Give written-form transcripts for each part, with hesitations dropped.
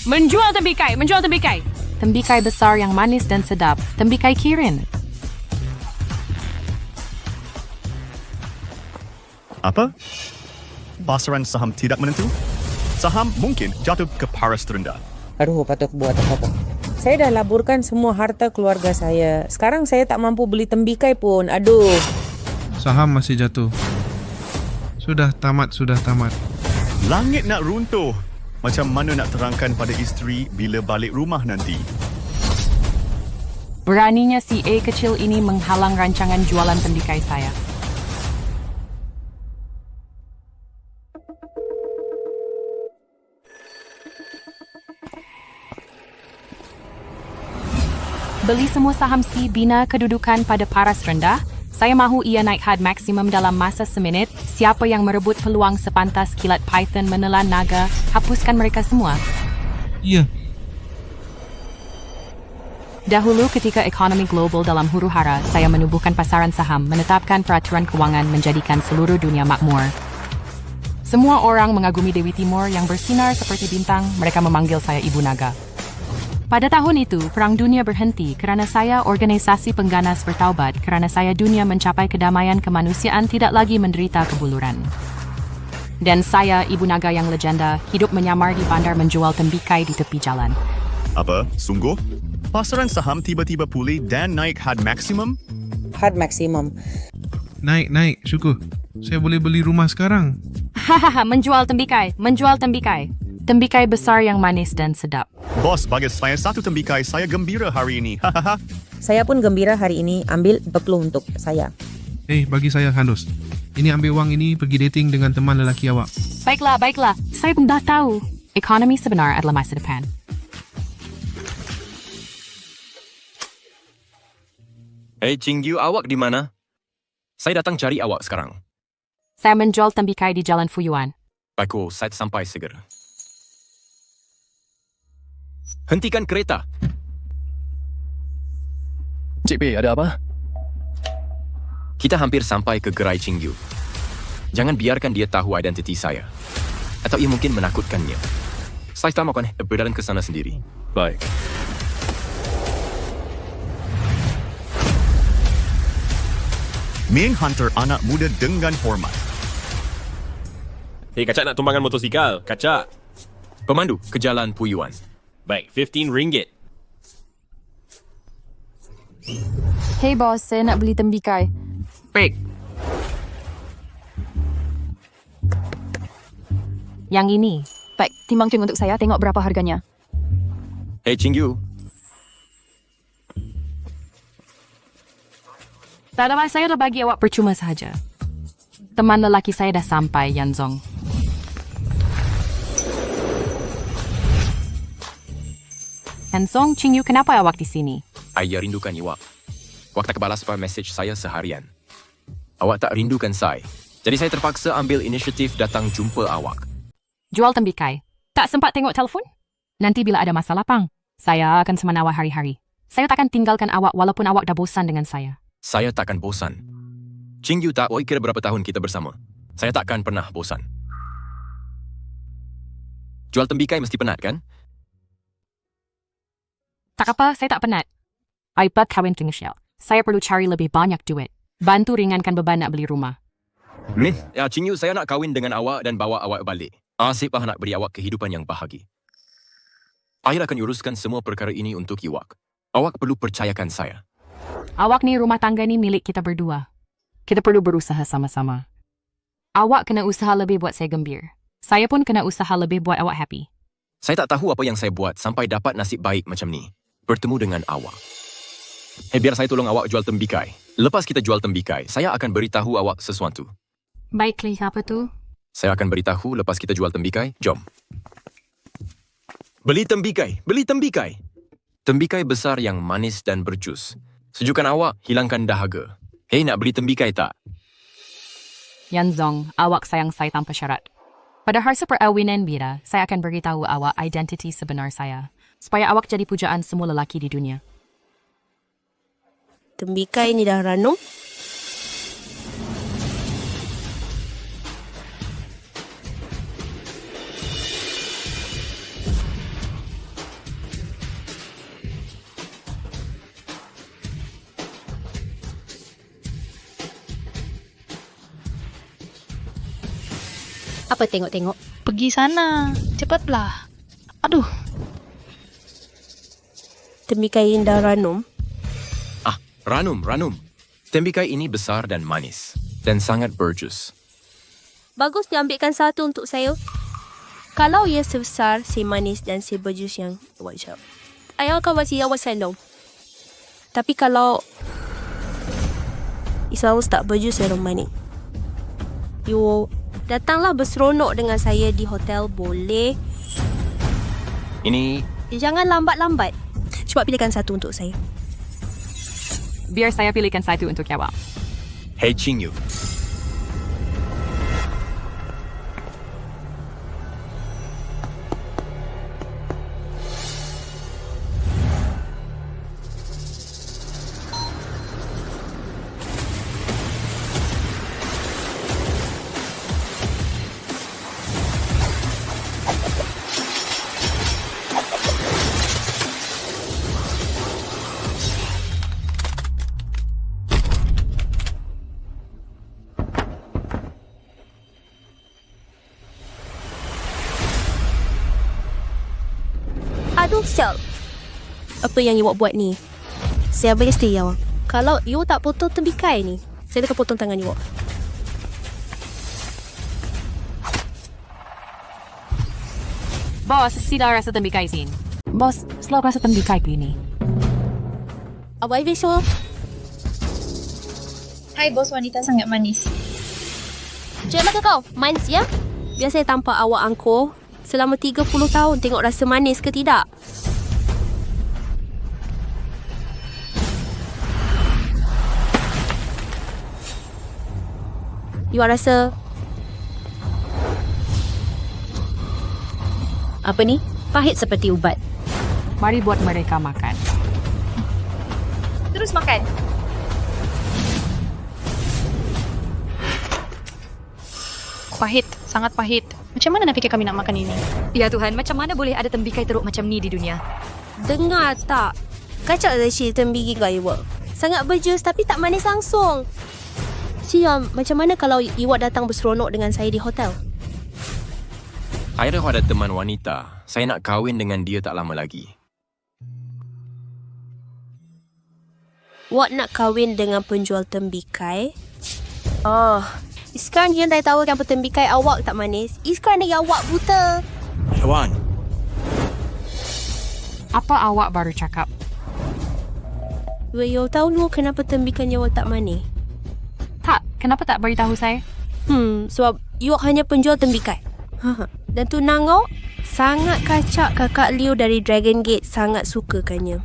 Menjual tembikai, menjual tembikai. Tembikai besar yang manis dan sedap. Tembikai Kirin. Apa? Pasaran saham tidak menentu? Saham mungkin jatuh ke paras terendah. Aduh, patok buat apa? Saya dah laburkan semua harta keluarga saya. Sekarang saya tak mampu beli tembikai pun. Aduh. Saham masih jatuh. Sudah tamat. Langit nak runtuh. Macam mana nak terangkan pada isteri bila balik rumah nanti? Beraninya si A kecil ini menghalang rancangan jualan tembikai saya. Beli semua saham si bina kedudukan pada paras rendah. Saya mahu ia naik had maksimum dalam masa seminit. Siapa yang merebut peluang sepantas kilat Python menelan naga, hapuskan mereka semua. Ya, Dahulu ketika ekonomi global dalam huru-hara, saya menubuhkan pasaran saham, menetapkan peraturan kewangan menjadikan seluruh dunia makmur. Semua orang mengagumi Dewi Timur yang bersinar seperti bintang, mereka memanggil saya Ibu Naga. Pada tahun itu, Perang Dunia berhenti kerana saya organisasi pengganas bertaubat kerana saya dunia mencapai kedamaian kemanusiaan tidak lagi menderita kebuluran. Dan saya, Ibu Naga yang legenda, hidup menyamar di bandar menjual tembikai di tepi jalan. Apa? Sungguh? Pasaran saham tiba-tiba pulih dan naik had maksimum? Had maksimum. naik. Syukur. Saya boleh beli rumah sekarang. Hahaha, menjual tembikai, menjual tembikai. Tembikai besar yang manis dan sedap. Bos, bagi saya satu tembikai, saya gembira hari ini. Hahaha. Saya pun gembira hari ini. Ambil 20 untuk saya. Bagi saya Handus. Ini ambil wang ini pergi dating dengan teman lelaki awak. Baiklah. Saya pun dah tahu. Ekonomi sebenar adalah masa depan. Cinggiu, awak di mana? Saya datang cari awak sekarang. Saya menjual tembikai di Jalan Fuyuan. Baiklah, saya sampai segera. Hentikan kereta. Cik P, ada apa? Kita hampir sampai ke gerai Cinggiu. Jangan biarkan dia tahu identiti saya. Atau ia mungkin menakutkannya. Saya tak makan berjalan ke sana sendiri. Baik. Main hunter anak muda dengan hormat. Hei, Kacak nak tumbangan motosikal. Kacak. Pemandu ke Jalan Puyuan. Baik, RM15. Hey bos, saya nak beli tembikai. Break. Yang ini. Baik, timbang cung untuk saya, tengok berapa harganya. Cinggiu. Tak ada, saya dah bagi awak percuma sahaja. Teman lelaki saya dah sampai, Yanzong. Yanzong, Qingyu, kenapa awak di sini? Saya rindukan awak. Awak tak balas mesej saya seharian. Awak tak rindukan saya. Jadi saya terpaksa ambil inisiatif datang jumpa awak. Jual tembikai. Tak sempat tengok telefon? Nanti bila ada masalah pang, saya akan semenawa hari-hari. Saya takkan tinggalkan awak walaupun awak dah bosan dengan saya. Saya takkan bosan. Cinggiu tak kira berapa tahun kita bersama. Saya takkan pernah bosan. Jual tembikai mesti penat, kan? Tak apa, saya tak penat. Aibat kawin dengan Shell. Saya perlu cari lebih banyak duit. Bantu ringankan beban nak beli rumah. Cinggiu, saya nak kahwin dengan awak dan bawa awak balik. Asyik nak beri awak kehidupan yang bahagia. Saya akan uruskan semua perkara ini untuk awak. Awak perlu percayakan saya. Awak ni rumah tangga ni milik kita berdua. Kita perlu berusaha sama-sama. Awak kena usaha lebih buat saya gembira. Saya pun kena usaha lebih buat awak happy. Saya tak tahu apa yang saya buat sampai dapat nasib baik macam ni. Bertemu dengan awak. Biar saya tolong awak jual tembikai. Lepas kita jual tembikai, saya akan beritahu awak sesuatu. Baiklah, apa tu? Saya akan beritahu lepas kita jual tembikai. Jom. Beli tembikai. Beli tembikai. Tembikai besar yang manis dan berjus. Sejukan awak, hilangkan dahaga. Nak beli tembikai tak? Yanzong, awak sayang saya tanpa syarat. Pada hari perkawinan bila, saya akan beritahu awak identiti sebenar saya. Supaya awak jadi pujaan semua lelaki di dunia. Tembikai ni dah ranum. Apa tengok-tengok? Pergi sana. Cepatlah. Aduh. Tembikai indah Ranum. Ranum. Tembikai ini besar dan manis. Dan sangat berjus. Bagus diambilkan satu untuk saya. Kalau ia sebesar, si manis dan si berjus yang wajar, ayah akan bagi awak sandung. Tapi kalau Islam tak berjus dan manis, you datanglah berseronok dengan saya di hotel, boleh? Ini Jangan lambat-lambat. Cepat pilihkan satu untuk saya. Biar saya pilihkan satu untuk awak. Hei Qingyu. Aduh, Sel. Apa yang awak buat ni? Saya boleh stay, awak. Kalau you tak potong tembikai ni, saya akan potong tangan awak. Bos, sila rasa tembikai sin. Bos, sila rasa tembikai ini. Awak besok. Hai bos wanita sangat manis. Janganlah kau. Manis ya? Biar saya tampak awak angkuh selama 30 tahun. Tengok rasa manis ke tidak? You rasa Apa ni? Pahit seperti ubat. Mari buat mereka makan. Terus makan. Pahit. Sangat pahit. Macam mana nak fikir kami nak makan ini? Ya Tuhan, macam mana boleh ada tembikai teruk macam ni di dunia? dengar tak? Kacau dah si tembigi kau awak. Sangat berjus tapi tak manis langsung. Siam, macam mana kalau Iwak datang berseronok dengan saya di hotel? Aira ada teman wanita. Saya nak kahwin dengan dia tak lama lagi. Wak nak kahwin dengan penjual tembikai? Oh, sekarang dia dah tahu kan tembikai awak tak manis. Sekarang dia awak buta. Wan, Apa awak baru cakap? You tahu lu kenapa tembikai awak tak manis? Tak, kenapa tak beritahu saya? Sebab Iwak hanya penjual tembikai. Dan tu Nangok sangat kacak kakak Liu dari Dragon Gate, sangat sukakannya.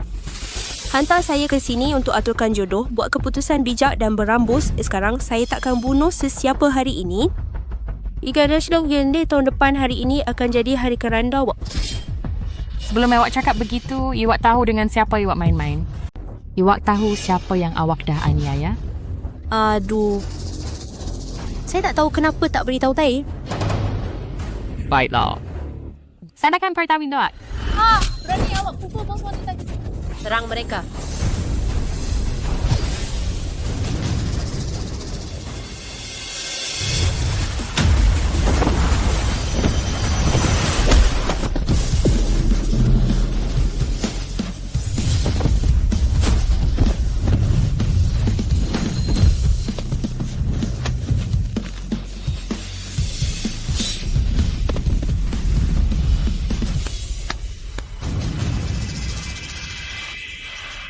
Hantar saya ke sini untuk aturkan jodoh, buat keputusan bijak dan berambus. Sekarang saya takkan bunuh sesiapa hari ini. Ikan Nasional Gende tahun depan hari ini akan jadi hari keranda awak. Sebelum awak cakap begitu, awak tahu dengan siapa awak main-main? Awak tahu siapa yang awak dah aniaya? Aduh. Saya tak tahu kenapa tak beritahu saya. Baiklah. Saya akan pertawin awak. Berani awak pukul bos wanita. Serang mereka.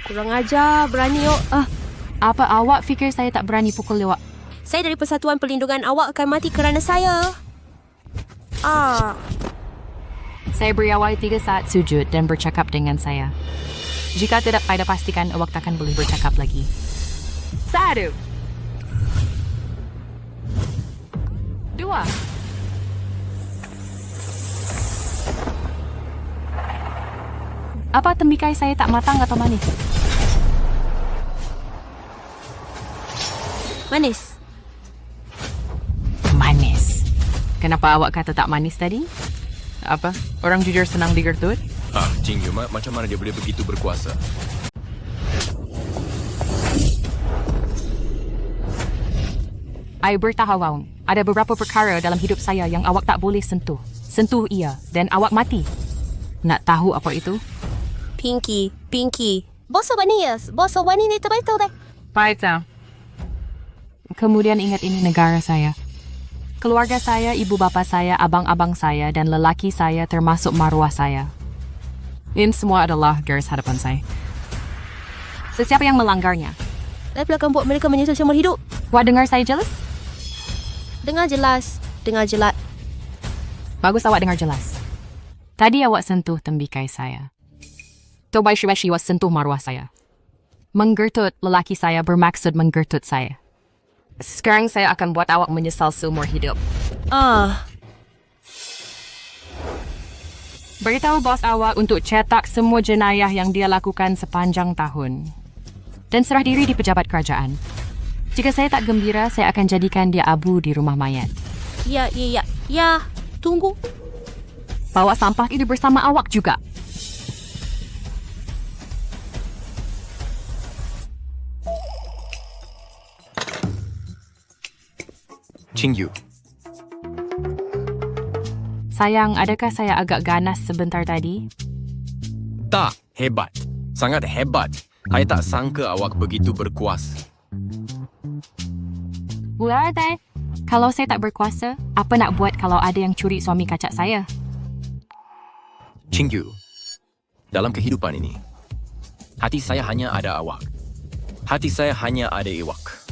Kurang ajar, berani awak. Apa awak fikir saya tak berani pukul awak? Saya dari Persatuan Perlindungan Awak akan mati kerana saya. Saya beri awak 3 saat sujud dan bercakap dengan saya. Jika tidak, saya pastikan awak takkan boleh bercakap lagi. 1, 2. Apa tembikai saya tak matang atau manis? Manis. Manis. Kenapa awak kata tak manis tadi? Apa? Orang jujur senang digertut? Qingyu, macam mana dia boleh begitu berkuasa? I bertahun, ada beberapa perkara dalam hidup saya yang awak tak boleh sentuh. Sentuh ia, dan awak mati. Nak tahu apa itu? Pinky. Bosa Vanias. Bosa Vani ni terbaik deh. Baiklah. Kemudian ingat ini negara saya. Keluarga saya, ibu bapa saya, abang-abang saya, dan lelaki saya termasuk maruah saya. Ini semua adalah garis hadapan saya. Sesiapa yang melanggarnya? Life akan buat mereka menyesal seumur hidup. Wah, dengar saya jelas? Dengar jelas. Bagus awak dengar jelas. Tadi awak sentuh tembikai saya. Tobai shiwa sentuh maruah saya. Menggertut lelaki saya bermaksud menggertut saya. Sekarang saya akan buat awak menyesal seumur hidup. Beritahu bos awak untuk cetak semua jenayah yang dia lakukan sepanjang tahun. Dan serah diri di pejabat kerajaan. Jika saya tak gembira, saya akan jadikan dia abu di rumah mayat. Ya. Tunggu. Bawa sampah itu bersama awak juga. Qingyu, Sayang, adakah saya agak ganas sebentar tadi? tak, hebat. Sangat hebat. Saya tak sangka awak begitu berkuasa. Buat kalau saya tak berkuasa, apa nak buat kalau ada yang curi suami kacak saya? Qingyu, dalam kehidupan ini, hati saya hanya ada awak. Hati saya hanya ada Iwak.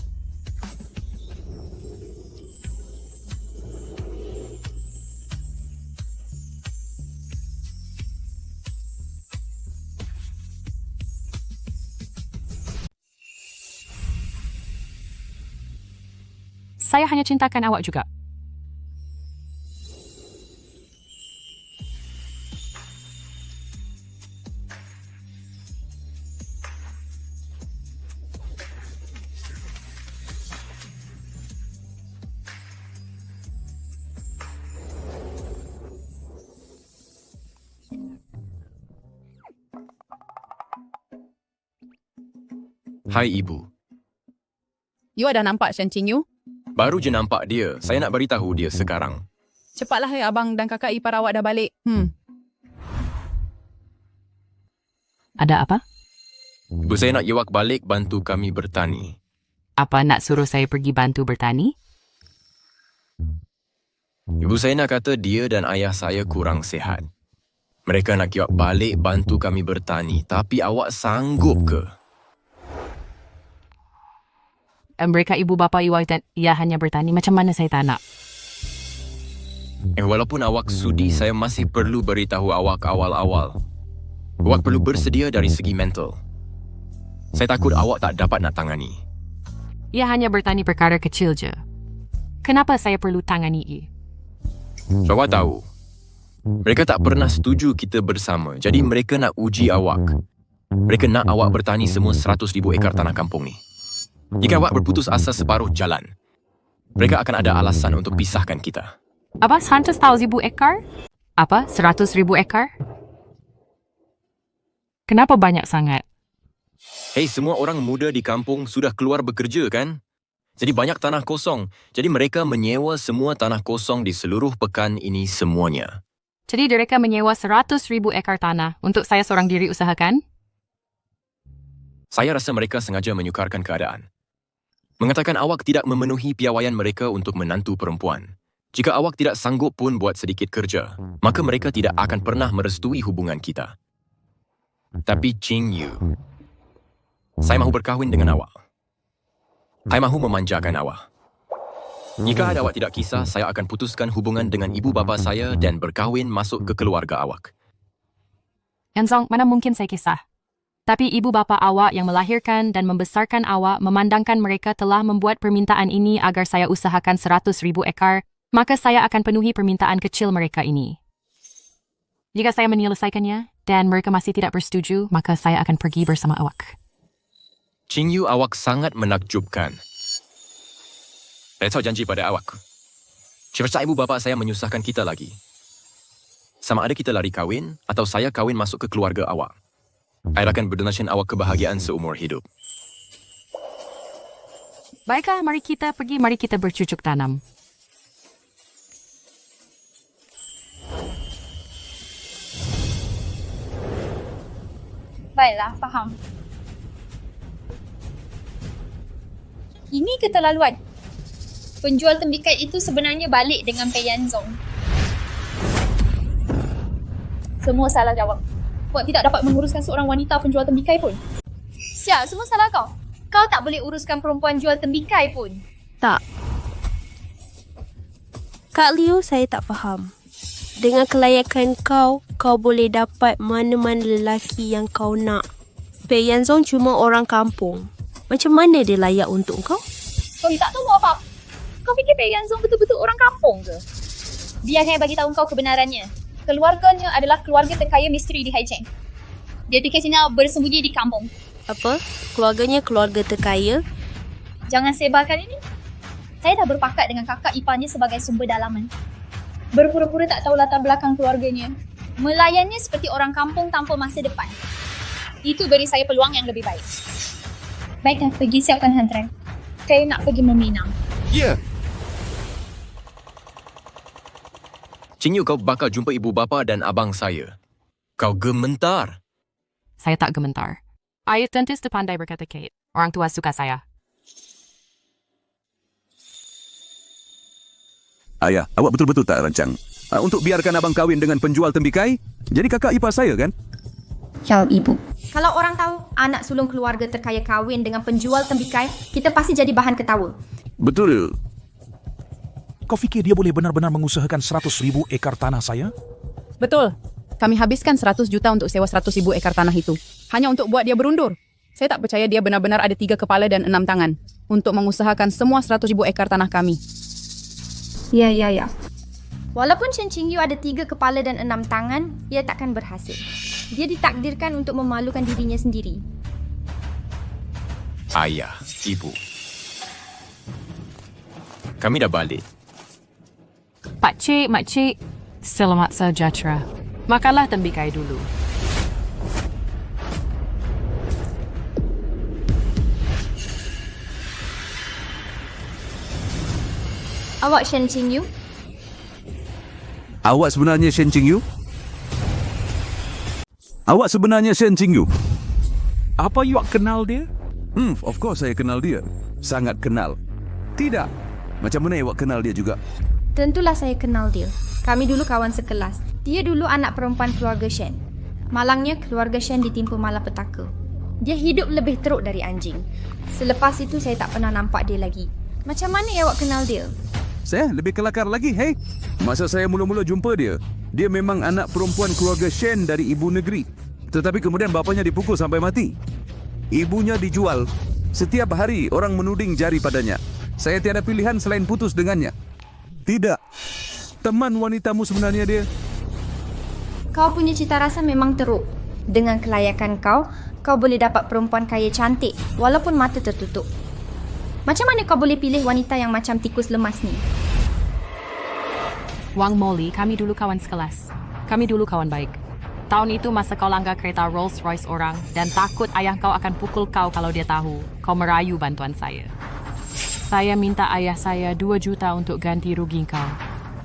Saya hanya cintakan awak juga. Hai Ibu. You ada nampak Shen Qingyu? Baru je nampak dia. Saya nak beritahu dia sekarang. Cepatlah hai abang dan kakak ipar awak dah balik. Ada apa? Ibu saya nak Iwak balik bantu kami bertani. Apa nak suruh saya pergi bantu bertani? Ibu saya nak kata dia dan ayah saya kurang sihat. Mereka nak Iwak balik bantu kami bertani. Tapi awak sanggup ke? Mereka ibu bapa Iwak dan ia hanya bertani. Macam mana saya tak nak? Walaupun awak sudi, saya masih perlu beritahu awak awal-awal. Awak perlu bersedia dari segi mental. Saya takut awak tak dapat nak tangani. Ia hanya bertani perkara kecil je. Kenapa saya perlu tangani ia? So, awak tahu, mereka tak pernah setuju kita bersama. Jadi mereka nak uji awak. Mereka nak awak bertani semua 100,000 ekar tanah kampung ni. Jika awak berputus asa separuh jalan, mereka akan ada alasan untuk pisahkan kita. Apa 100,000 ekar? Apa 100,000 ekar? Kenapa banyak sangat? Hei, semua orang muda di kampung sudah keluar bekerja kan? Jadi banyak tanah kosong. Jadi mereka menyewa semua tanah kosong di seluruh pekan ini semuanya. Jadi mereka menyewa 100,000 ekar tanah untuk saya seorang diri usahakan? Saya rasa mereka sengaja menyukarkan keadaan. Mengatakan awak tidak memenuhi piawaian mereka untuk menantu perempuan. Jika awak tidak sanggup pun buat sedikit kerja, maka mereka tidak akan pernah merestui hubungan kita. Tapi Qingyu, saya mahu berkahwin dengan awak. Saya mahu memanjakan awak. Jika ada awak tidak kisah, saya akan putuskan hubungan dengan ibu bapa saya dan berkahwin masuk ke keluarga awak. Yanzong, mana mungkin saya kisah? Tapi ibu bapa awak yang melahirkan dan membesarkan awak memandangkan mereka telah membuat permintaan ini agar saya usahakan 100,000 ekar, maka saya akan penuhi permintaan kecil mereka ini. Jika saya menyelesaikannya dan mereka masih tidak bersetuju, maka saya akan pergi bersama awak. Qingyu, awak sangat menakjubkan. Saya tahu janji pada awak. Jika ibu bapa saya menyusahkan kita lagi, sama ada kita lari kahwin atau saya kahwin masuk ke keluarga awak, saya akan berdonasikan awak kebahagiaan seumur hidup. Baiklah, mari kita pergi, mari kita bercucuk tanam. Baiklah, faham. Ini keterlaluan. Penjual tembikai itu sebenarnya balik dengan Pei Yanzong. Semua salah jawab. Puan tidak dapat menguruskan seorang wanita penjual tembikai pun. Siap, semua salah kau. Kau tak boleh uruskan perempuan jual tembikai pun. Tak. Kak Liu, saya tak faham. Dengan kelayakan kau, kau boleh dapat mana-mana lelaki yang kau nak. Pei Yanzong cuma orang kampung. Macam mana dia layak untuk kau? Kau ni tak tahu apa. Kau fikir Pei Yanzong betul-betul orang kampung ke? Biar saya bagi tahu kau kebenarannya. Keluarganya adalah keluarga terkaya misteri di Haicheng. Dia tinggal sini bersembunyi di kampung. Apa? Keluarganya keluarga terkaya? Jangan sebarkan ini. Saya dah berpakat dengan kakak iparnya sebagai sumber dalaman. Berpura-pura tak tahu latar belakang keluarganya. Melayannya seperti orang kampung tanpa masa depan. Itu beri saya peluang yang lebih baik. Baiklah, pergi siapkan hantaran. Saya nak pergi meminang. Ya. Cing Yu, kau bakal jumpa ibu bapa dan abang saya. Kau gementar. Saya tak gementar. Ayah tentu pandai berkata Kate. Orang tua suka saya. Ayah, awak betul-betul tak rancang untuk biarkan abang kahwin dengan penjual tembikai? Jadi kakak ipar saya kan? Jawab ibu. Kalau orang tahu anak sulung keluarga terkaya kahwin dengan penjual tembikai, kita pasti jadi bahan ketawa. Betul. Kau fikir dia boleh benar-benar mengusahakan 100,000 ekar tanah saya? Betul. Kami habiskan 100 juta untuk sewa 100,000 ekar tanah itu. Hanya untuk buat dia berundur. Saya tak percaya dia benar-benar ada 3 kepala dan 6 tangan untuk mengusahakan semua 100,000 ekar tanah kami. Ya. Walaupun Chen Qingyu ada 3 kepala dan 6 tangan, ia takkan berhasil. Dia ditakdirkan untuk memalukan dirinya sendiri. Ayah, ibu. Kami dah balik. Pakcik, makcik, selamat sejahtera. Makanlah tembikai dulu. Awak Chen Qingyu? Awak sebenarnya Shen Qingyu? Awak sebenarnya Shen Qingyu? Apa awak kenal dia? Of course saya kenal dia. Sangat kenal. Tidak. Macam mana awak kenal dia juga? Tentulah saya kenal dia. Kami dulu kawan sekelas. Dia dulu anak perempuan keluarga Shen. Malangnya keluarga Shen ditimpa malapetaka. Dia hidup lebih teruk dari anjing. Selepas itu saya tak pernah nampak dia lagi. Macam mana awak kenal dia? Saya lebih kelakar lagi, hey. Masa saya mula-mula jumpa dia, dia memang anak perempuan keluarga Shen dari ibu negeri. Tetapi kemudian bapanya dipukul sampai mati. Ibunya dijual. Setiap hari orang menuding jari padanya. Saya tiada pilihan selain putus dengannya. Tidak. Teman wanitamu sebenarnya dia. Kau punya cita rasa memang teruk. Dengan kelayakan kau, kau boleh dapat perempuan kaya cantik walaupun mata tertutup. Macam mana kau boleh pilih wanita yang macam tikus lemas ni? Wang Molly, kami dulu kawan sekelas. Kami dulu kawan baik. Tahun itu masa kau langgar kereta Rolls Royce orang dan takut ayah kau akan pukul kau kalau dia tahu kau merayu bantuan saya. Saya minta ayah saya 2 juta untuk ganti rugi kau.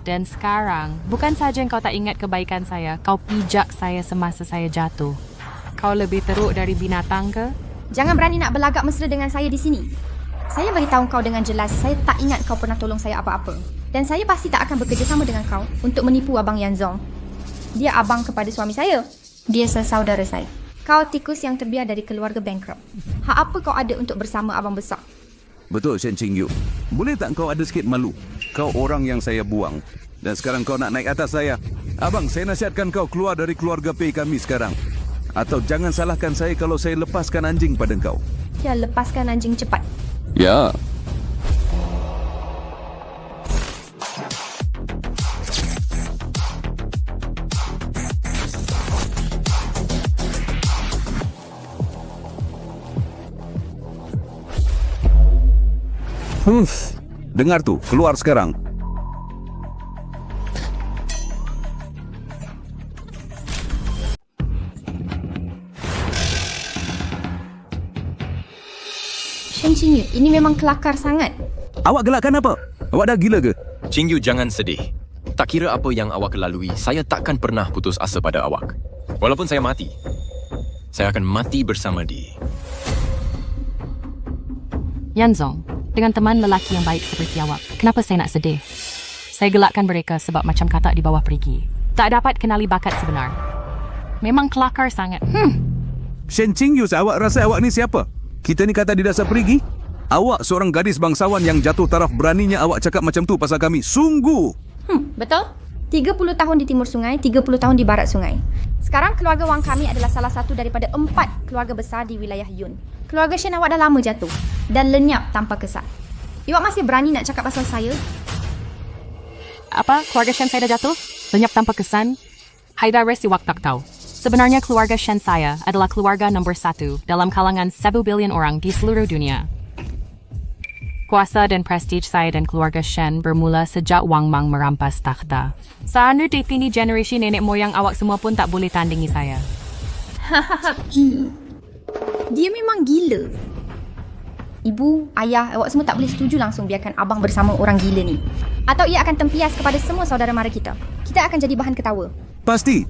Dan sekarang, bukan saja kau tak ingat kebaikan saya, kau pijak saya semasa saya jatuh. Kau lebih teruk dari binatang ke? Jangan berani nak berlagak mesra dengan saya di sini. Saya beritahu kau dengan jelas, saya tak ingat kau pernah tolong saya apa-apa. Dan saya pasti tak akan bekerjasama dengan kau untuk menipu Abang Yanzong. Dia abang kepada suami saya. Dia sesaudara saya. Kau tikus yang terbiar dari keluarga bankrupt. Hak apa kau ada untuk bersama abang besar? Betul, Shen Qingyu. Boleh tak kau ada sikit malu? Kau orang yang saya buang. Dan sekarang kau nak naik atas saya. Abang, saya nasihatkan kau keluar dari keluarga Pei kami sekarang. Atau jangan salahkan saya kalau saya lepaskan anjing pada kau. Ya, lepaskan anjing cepat. Ya. Dengar tu, keluar sekarang. Shen Qingyu, ini memang kelakar sangat. Awak gelakkan apa? Awak dah gila ke? Qingyu, jangan sedih. Tak kira apa yang awak lalui, saya takkan pernah putus asa pada awak. Walaupun saya mati, saya akan mati bersama dia. Yanzong, dengan teman lelaki yang baik seperti awak, kenapa saya nak sedih? Saya gelakkan mereka sebab macam katak di bawah perigi. Tak dapat kenali bakat sebenar. Memang kelakar sangat. Shen Qingyu, awak rasa awak ni siapa? Kita ni kata di dasar perigi? Awak seorang gadis bangsawan yang jatuh taraf, beraninya awak cakap macam tu pasal kami. Sungguh! Betul? 30 tahun di timur sungai, 30 tahun di barat sungai. Sekarang keluarga Wang kami adalah salah satu daripada 4 keluarga besar di wilayah Yun. Keluarga Shen awak dah lama jatuh dan lenyap tanpa kesal. Awak masih berani nak cakap pasal saya? Apa? Keluarga Shen saya dah jatuh? Lenyap tanpa kesan? Haidar Resi Wak tak tahu. Sebenarnya keluarga Shen saya adalah keluarga nombor 1 dalam kalangan 1 bilion orang di seluruh dunia. Kuasa dan prestige saya dan keluarga Shen bermula sejak Wang Mang merampas takhta. Seandainya ini generasi nenek moyang awak semua pun tak boleh tandingi saya. Dia memang gila. Ibu, ayah, awak semua tak boleh setuju langsung biarkan abang bersama orang gila ni. Atau ia akan tempias kepada semua saudara mara kita. Kita akan jadi bahan ketawa. Pasti.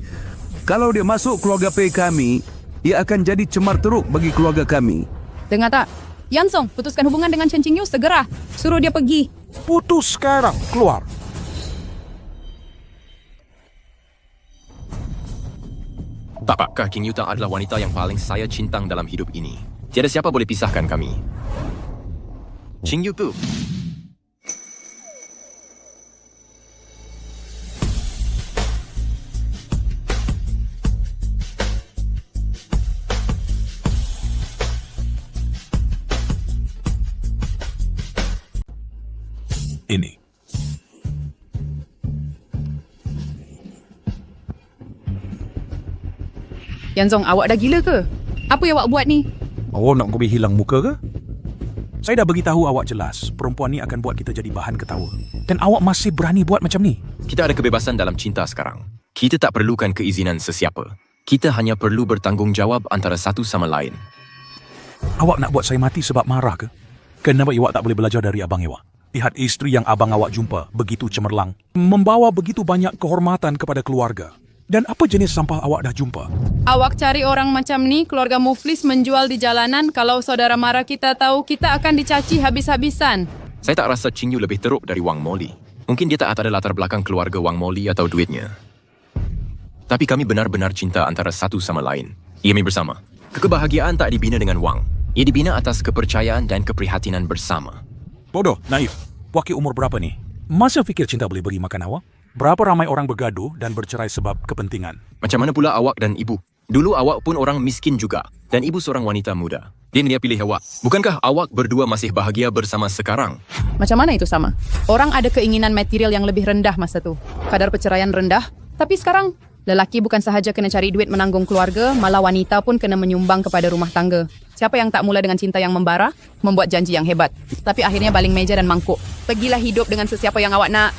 Kalau dia masuk keluarga Pei kami, ia akan jadi cemar teruk bagi keluarga kami. Dengar tak? Yanzong, putuskan hubungan dengan Shen Qingyu segera. Suruh dia pergi. Putus sekarang. Keluar. Tapakkah King Yuta adalah wanita yang paling saya cintang dalam hidup ini? Tiada siapa boleh pisahkan kami. Qingyu tu. Ini. Yanzong, awak dah gila ke? Apa yang awak buat ni? Awak nak kami hilang muka ke? Saya dah beritahu awak jelas, perempuan ni akan buat kita jadi bahan ketawa. Dan awak masih berani buat macam ni? Kita ada kebebasan dalam cinta sekarang. Kita tak perlukan keizinan sesiapa. Kita hanya perlu bertanggungjawab antara satu sama lain. Awak nak buat saya mati sebab marah ke? Kenapa awak tak boleh belajar dari abang awak? Lihat isteri yang abang awak jumpa begitu cemerlang, membawa begitu banyak kehormatan kepada keluarga. Dan apa jenis sampah awak dah jumpa? Awak cari orang macam ni, keluarga muflis menjual di jalanan. Kalau saudara mara kita tahu, kita akan dicaci habis-habisan. Saya tak rasa Qingyu lebih teruk dari Wang Moli. Mungkin dia tak ada latar belakang keluarga Wang Moli atau duitnya. Tapi kami benar-benar cinta antara satu sama lain. Kami bersama. Kebahagiaan tak dibina dengan wang. Ia dibina atas kepercayaan dan keprihatinan bersama. Bodoh, naif. Waki umur berapa ni? Masa fikir cinta boleh beri makan awak? Berapa ramai orang bergaduh dan bercerai sebab kepentingan? Macam mana pula awak dan ibu? Dulu awak pun orang miskin juga. Dan ibu seorang wanita muda. Dia pilih awak. Bukankah awak berdua masih bahagia bersama sekarang? Macam mana itu sama? Orang ada keinginan material yang lebih rendah masa tu. Kadar perceraian rendah. Tapi sekarang, lelaki bukan sahaja kena cari duit menanggung keluarga, malah wanita pun kena menyumbang kepada rumah tangga. Siapa yang tak mula dengan cinta yang membara, membuat janji yang hebat. Tapi akhirnya baling meja dan mangkuk. Pergilah hidup dengan sesiapa yang awak nak.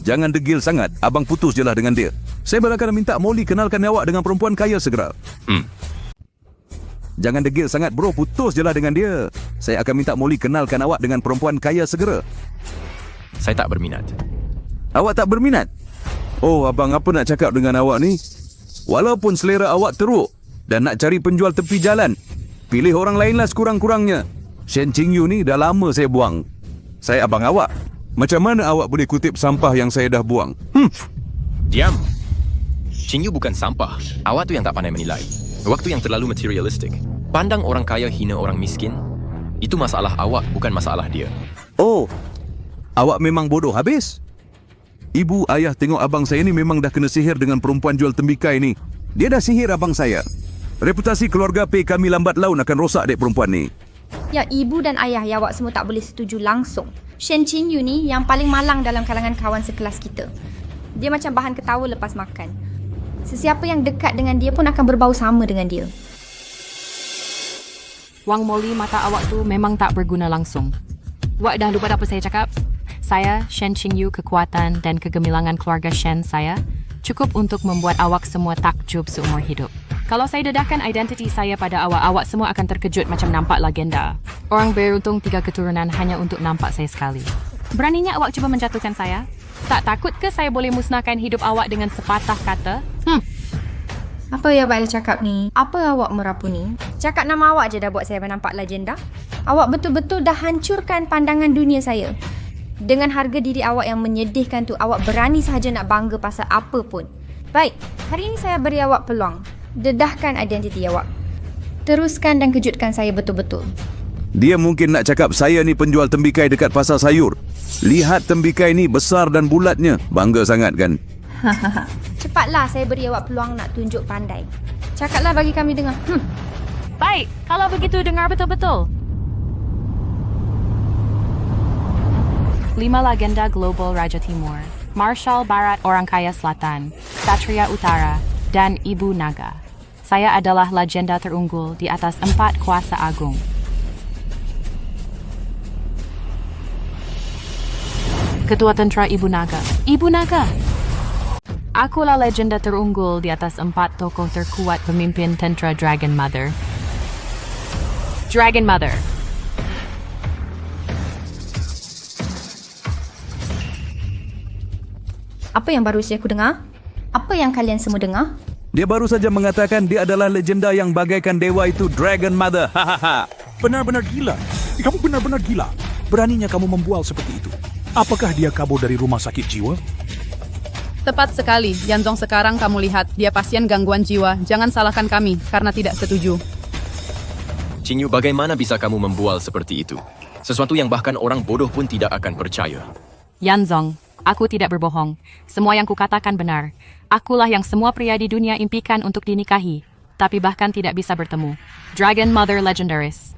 Jangan degil sangat. Abang putus je lah dengan dia. Saya akan minta Molly kenalkan awak dengan perempuan kaya segera. Jangan degil sangat bro. Putus je lah dengan dia. Saya akan minta Molly kenalkan awak dengan perempuan kaya segera. Saya tak berminat. Awak tak berminat? Oh, abang apa nak cakap dengan awak ni? Walaupun selera awak teruk dan nak cari penjual tepi jalan, pilih orang lainlah sekurang-kurangnya. Shen Qingyu ni dah lama saya buang. Saya abang awak. Macam mana awak boleh kutip sampah yang saya dah buang? Diam. Qingyu bukan sampah. Awak tu yang tak pandai menilai. Waktu yang terlalu materialistik. Pandang orang kaya hina orang miskin. Itu masalah awak, bukan masalah dia. Oh, awak memang bodoh habis? Ibu, ayah tengok abang saya ni memang dah kena sihir dengan perempuan jual tembikai ni. Dia dah sihir abang saya. Reputasi keluarga Pei kami lambat laun akan rosak dek perempuan ni. Ya, ibu dan ayah ya awak semua tak boleh setuju langsung. Shen Qingyu ni yang paling malang dalam kalangan kawan sekelas kita. Dia macam bahan ketawa lepas makan. Sesiapa yang dekat dengan dia pun akan berbau sama dengan dia. Wang Moli, mata awak tu memang tak berguna langsung. Awak dah lupa apa saya cakap? Saya, Shen Qingyu, kekuatan dan kegemilangan keluarga Shen saya cukup untuk membuat awak semua takjub seumur hidup. Kalau saya dedahkan identiti saya pada awak semua akan terkejut macam nampak legenda. Orang beruntung 3 keturunan hanya untuk nampak saya sekali. Beraninya awak cuba menjatuhkan saya? Tak takut ke saya boleh musnahkan hidup awak dengan sepatah kata? Apa ya Bail cakap ni? Apa awak merapu ni? Cakap nama awak je dah buat saya nampak legenda. Awak betul-betul dah hancurkan pandangan dunia saya. Dengan harga diri awak yang menyedihkan tu, awak berani sahaja nak bangga pasal apa pun. Baik, hari ini saya beri awak peluang. Dedahkan identiti awak. Teruskan dan kejutkan saya betul-betul. Dia mungkin nak cakap saya ni penjual tembikai dekat pasar sayur. Lihat tembikai ni besar dan bulatnya. Bangga sangat kan? Cepatlah, saya beri awak peluang nak tunjuk pandai. Cakaplah bagi kami dengar. Baik, kalau begitu dengar betul-betul. 5 legenda global Raja Timur, Marshal Barat Orang Kaya Selatan, Satria Utara, dan Ibu Naga. Saya adalah legenda terunggul di atas 4 kuasa agung. Ketua Tentera Ibu Naga. Ibu Naga! Akulah legenda terunggul di atas 4 tokoh terkuat pemimpin tentera Dragon Mother. Dragon Mother. Apa yang baru saja aku dengar? Apa yang kalian semua dengar? Dia baru saja mengatakan dia adalah legenda yang bagaikan dewa itu, Dragon Mother. Benar-benar gila. Kamu benar-benar gila. Beraninya kamu membual seperti itu. Apakah dia kabur dari rumah sakit jiwa? Tepat sekali. Yanzong, sekarang kamu lihat, dia pasien gangguan jiwa. Jangan salahkan kami karena tidak setuju. Qing Yu, bagaimana bisa kamu membual seperti itu? Sesuatu yang bahkan orang bodoh pun tidak akan percaya. Yanzong, aku tidak berbohong. Semua yang kukatakan benar. Akulah yang semua pria di dunia impikan untuk dinikahi, tapi bahkan tidak bisa bertemu. Dragon Mother Legendaris.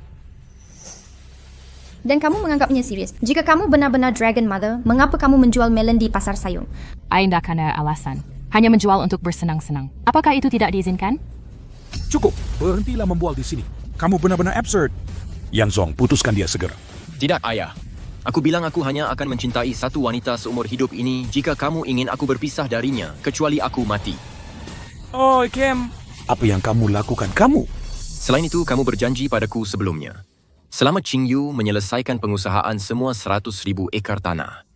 Dan kamu menganggapnya serius. Jika kamu benar-benar Dragon Mother, mengapa kamu menjual melon di pasar sayur? Tidak ada alasan. Hanya menjual untuk bersenang-senang. Apakah itu tidak diizinkan? Cukup. Berhentilah membual di sini. Kamu benar-benar absurd. Yanzong, putuskan dia segera. Tidak, ayah. Aku bilang aku hanya akan mencintai satu wanita seumur hidup ini jika kamu ingin aku berpisah darinya, kecuali aku mati. Oh, Kem. Apa yang kamu lakukan, kamu? Selain itu, kamu berjanji padaku sebelumnya. Selama Qing Yu menyelesaikan pengusahaan semua 100,000 ekar tanah,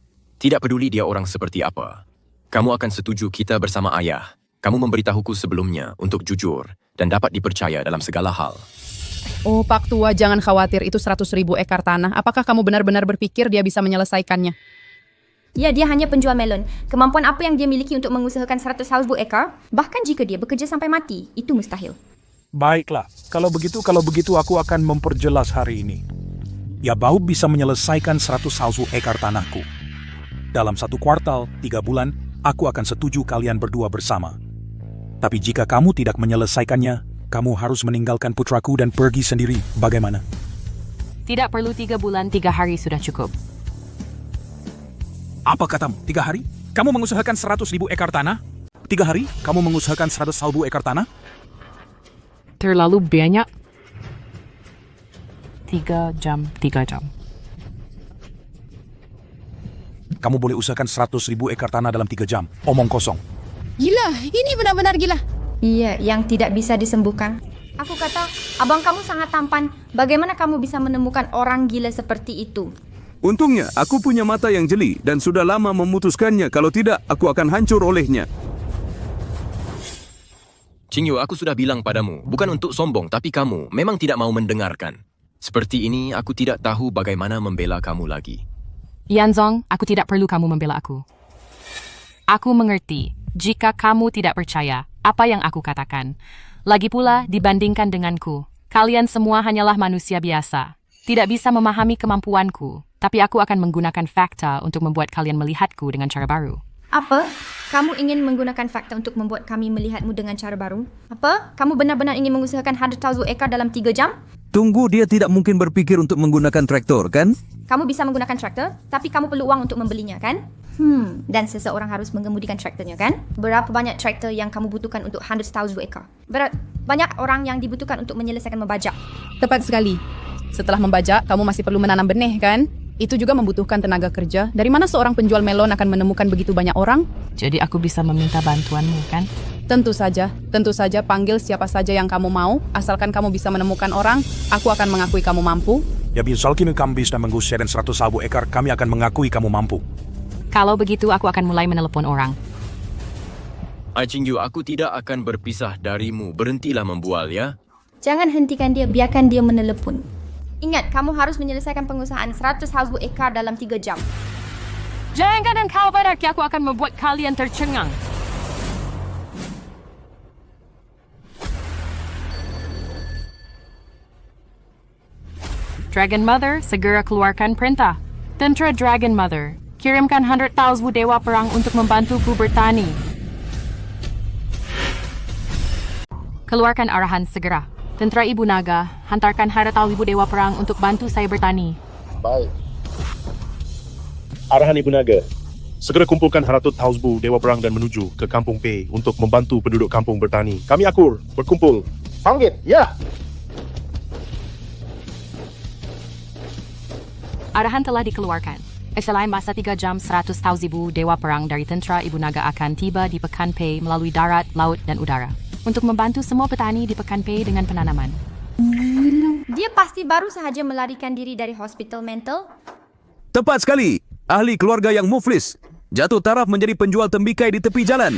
tidak peduli dia orang seperti apa, kamu akan setuju kita bersama ayah. Kamu memberitahuku sebelumnya untuk jujur dan dapat dipercaya dalam segala hal. Oh, Pak Tua, jangan khawatir. Itu 100,000 ekar tanah. Apakah kamu benar-benar berpikir dia bisa menyelesaikannya? Ya, dia hanya penjual melon. Kemampuan apa yang dia miliki untuk mengusahakan 100,000 ekar? Bahkan jika dia bekerja sampai mati, itu mustahil. Baiklah, kalau begitu aku akan memperjelas hari ini. Ya, Bau bisa menyelesaikan 100,000 ekar tanahku. Dalam 1 kuartal, 3 bulan, aku akan setuju kalian berdua bersama. Tapi jika kamu tidak menyelesaikannya, kamu harus meninggalkan putraku dan pergi sendiri. Bagaimana? Tidak perlu 3 bulan, 3 hari sudah cukup. Apa katamu? 3 hari? Kamu mengusahakan 100,000 ekar tanah? 3 hari? Kamu mengusahakan 100,000 ekar tanah? Terlalu banyak. 3 jam. Kamu boleh usahakan 100,000 ekar tanah dalam 3 jam. Omong kosong. Gila, ini benar-benar gila. Iya, yang tidak bisa disembuhkan. Aku kata, abang kamu sangat tampan. Bagaimana kamu bisa menemukan orang gila seperti itu? Untungnya, aku punya mata yang jeli dan sudah lama memutuskannya. Kalau tidak, aku akan hancur olehnya. Qing Yu, aku sudah bilang padamu, bukan untuk sombong, tapi kamu memang tidak mau mendengarkan. Seperti ini, aku tidak tahu bagaimana membela kamu lagi. Yanzong, aku tidak perlu kamu membela aku. Aku mengerti jika kamu tidak percaya apa yang aku katakan. Lagi pula, dibandingkan denganku, kalian semua hanyalah manusia biasa. Tidak bisa memahami kemampuanku, tapi aku akan menggunakan fakta untuk membuat kalian melihatku dengan cara baru. Apa? Kamu ingin menggunakan fakta untuk membuat kami melihatmu dengan cara baru? Apa? Kamu benar-benar ingin mengusahakan 100,000 ekar dalam 3 jam? Tunggu, dia tidak mungkin berpikir untuk menggunakan traktor, kan? Kamu bisa menggunakan traktor, tapi kamu perlu uang untuk membelinya, kan? Dan seseorang harus mengemudikan traktornya, kan? Berapa banyak traktor yang kamu butuhkan untuk 100,000 ekar? Banyak orang yang dibutuhkan untuk menyelesaikan membajak. Tepat sekali. Setelah membajak, kamu masih perlu menanam benih, kan? Itu juga membutuhkan tenaga kerja. Dari mana seorang penjual melon akan menemukan begitu banyak orang? Jadi aku bisa meminta bantuanmu, kan? Tentu saja panggil siapa saja yang kamu mau, asalkan kamu bisa menemukan orang, aku akan mengakui kamu mampu. Ya misal kini kamu bisa mengusir 100,000 ekar, kami akan mengakui kamu mampu. Kalau begitu, aku akan mulai menelepon orang. Ai Qingyu, aku tidak akan berpisah darimu. Berhentilah membual, ya? Jangan hentikan dia, biarkan dia menelepon. Ingat, kamu harus menyelesaikan pengusahaan 100,000 ekar dalam 3 jam. Jangan engkau berarti aku akan membuat kalian tercengang. Dragon Mother, segera keluarkan perintah. Tentera Dragon Mother, kirimkan 100,000 dewa perang untuk membantuku bertani. Keluarkan arahan segera. Tentera Ibu Naga, hantarkan 100,000 dewa perang untuk bantu saya bertani. Baik. Arahan Ibu Naga. Segera kumpulkan 100,000 dewa perang dan menuju ke Kampung P untuk membantu penduduk kampung bertani. Kami akur, berkumpul. Panggil, ya! Arahan telah dikeluarkan. Selain masa 3 jam, 100,000 dewa perang dari tentera Ibu Naga akan tiba di Pekan P melalui darat, laut dan udara untuk membantu semua petani di Pekan P dengan penanaman. Dia pasti baru sahaja melarikan diri dari hospital mental. Tepat sekali. Ahli keluarga yang muflis. Jatuh taraf menjadi penjual tembikai di tepi jalan.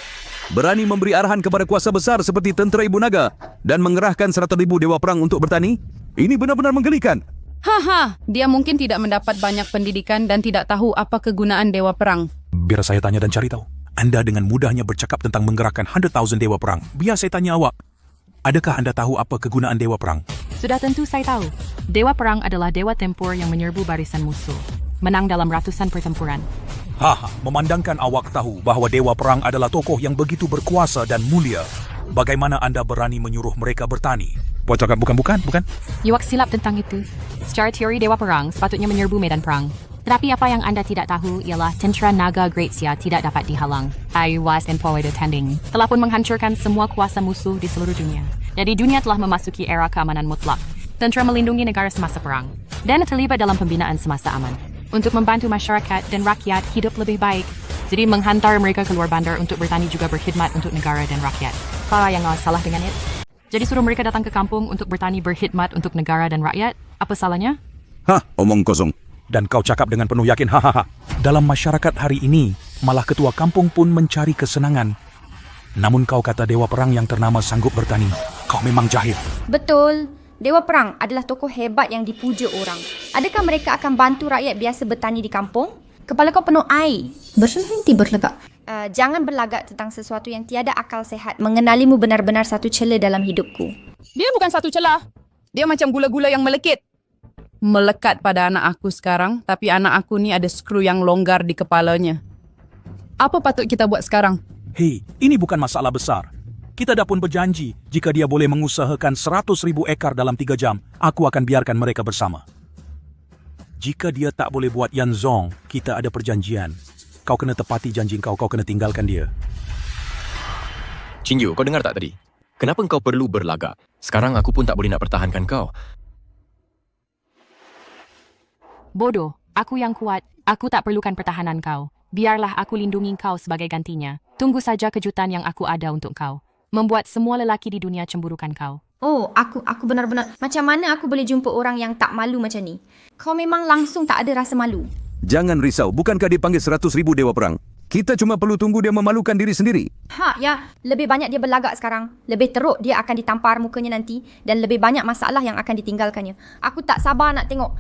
Berani memberi arahan kepada kuasa besar seperti tentera Ibu Naga dan mengerahkan 100,000 dewa perang untuk bertani. Ini benar-benar menggelikan. Haha, dia mungkin tidak mendapat banyak pendidikan dan tidak tahu apa kegunaan dewa perang. Biar saya tanya dan cari tahu. Anda dengan mudahnya bercakap tentang menggerakkan 100,000 dewa perang. Biar saya tanya awak. Adakah Anda tahu apa kegunaan dewa perang? Sudah tentu saya tahu. Dewa perang adalah dewa tempur yang menyerbu barisan musuh. Menang dalam ratusan pertempuran. Haha, memandangkan awak tahu bahawa dewa perang adalah tokoh yang begitu berkuasa dan mulia. Bagaimana Anda berani menyuruh mereka bertani? Bukan. Iwak silap tentang itu. Secara teori dewa perang sepatutnya menyerbu medan perang. Tetapi apa yang anda tidak tahu ialah tentera naga Greatsia tidak dapat dihalang. I was employed attending. Telah pun menghancurkan semua kuasa musuh di seluruh dunia. Jadi dunia telah memasuki era keamanan mutlak. Tentera melindungi negara semasa perang. Dan terlibat dalam pembinaan semasa aman. Untuk membantu masyarakat dan rakyat hidup lebih baik. Jadi menghantar mereka keluar bandar untuk bertani juga berkhidmat untuk negara dan rakyat. Apa yang salah dengan itu? Jadi suruh mereka datang ke kampung untuk bertani berkhidmat untuk negara dan rakyat? Apa salahnya? Hah, omong kosong. Dan kau cakap dengan penuh yakin, hahaha. Dalam masyarakat hari ini, malah ketua kampung pun mencari kesenangan. Namun kau kata dewa perang yang ternama sanggup bertani. Kau memang jahil. Betul. Dewa perang adalah tokoh hebat yang dipuja orang. Adakah mereka akan bantu rakyat biasa bertani di kampung? Kepala kau penuh air. Berhenti berlagak. Jangan berlagak tentang sesuatu yang tiada akal sehat. Mengenalimu benar-benar satu celah dalam hidupku. Dia bukan satu celah. Dia macam gula-gula yang melekit. Melekat pada anak aku sekarang, tapi anak aku ni ada skru yang longgar di kepalanya. Apa patut kita buat sekarang? Hei, ini bukan masalah besar. Kita dah pun berjanji, jika dia boleh mengusahakan 100,000 ekar dalam 3 jam, aku akan biarkan mereka bersama. Jika dia tak boleh buat Yan Zong, kita ada perjanjian. Kau kena tepati janji kau kena tinggalkan dia. Qingyu, kau dengar tak tadi? Kenapa kau perlu berlagak? Sekarang aku pun tak boleh nak pertahankan kau. Bodoh, aku yang kuat. Aku tak perlukan pertahanan kau. Biarlah aku lindungi kau sebagai gantinya. Tunggu saja kejutan yang aku ada untuk kau. Membuat semua lelaki di dunia cemburukan kau. Oh, aku benar-benar... Macam mana aku boleh jumpa orang yang tak malu macam ni? Kau memang langsung tak ada rasa malu. Jangan risau, bukankah dipanggil 100,000 dewa perang? Kita cuma perlu tunggu dia memalukan diri sendiri. Ya. Lebih banyak dia berlagak sekarang. Lebih teruk dia akan ditampar mukanya nanti. Dan lebih banyak masalah yang akan ditinggalkannya. Aku tak sabar nak tengok.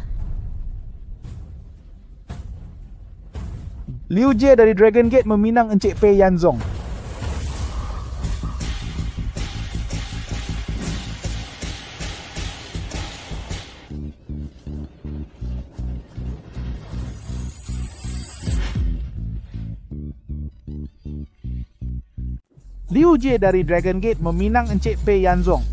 Liu Jie dari Dragon Gate meminang Encik Pei Yanzong. Liu Jie dari Dragon Gate meminang Encik Pei Yanzong.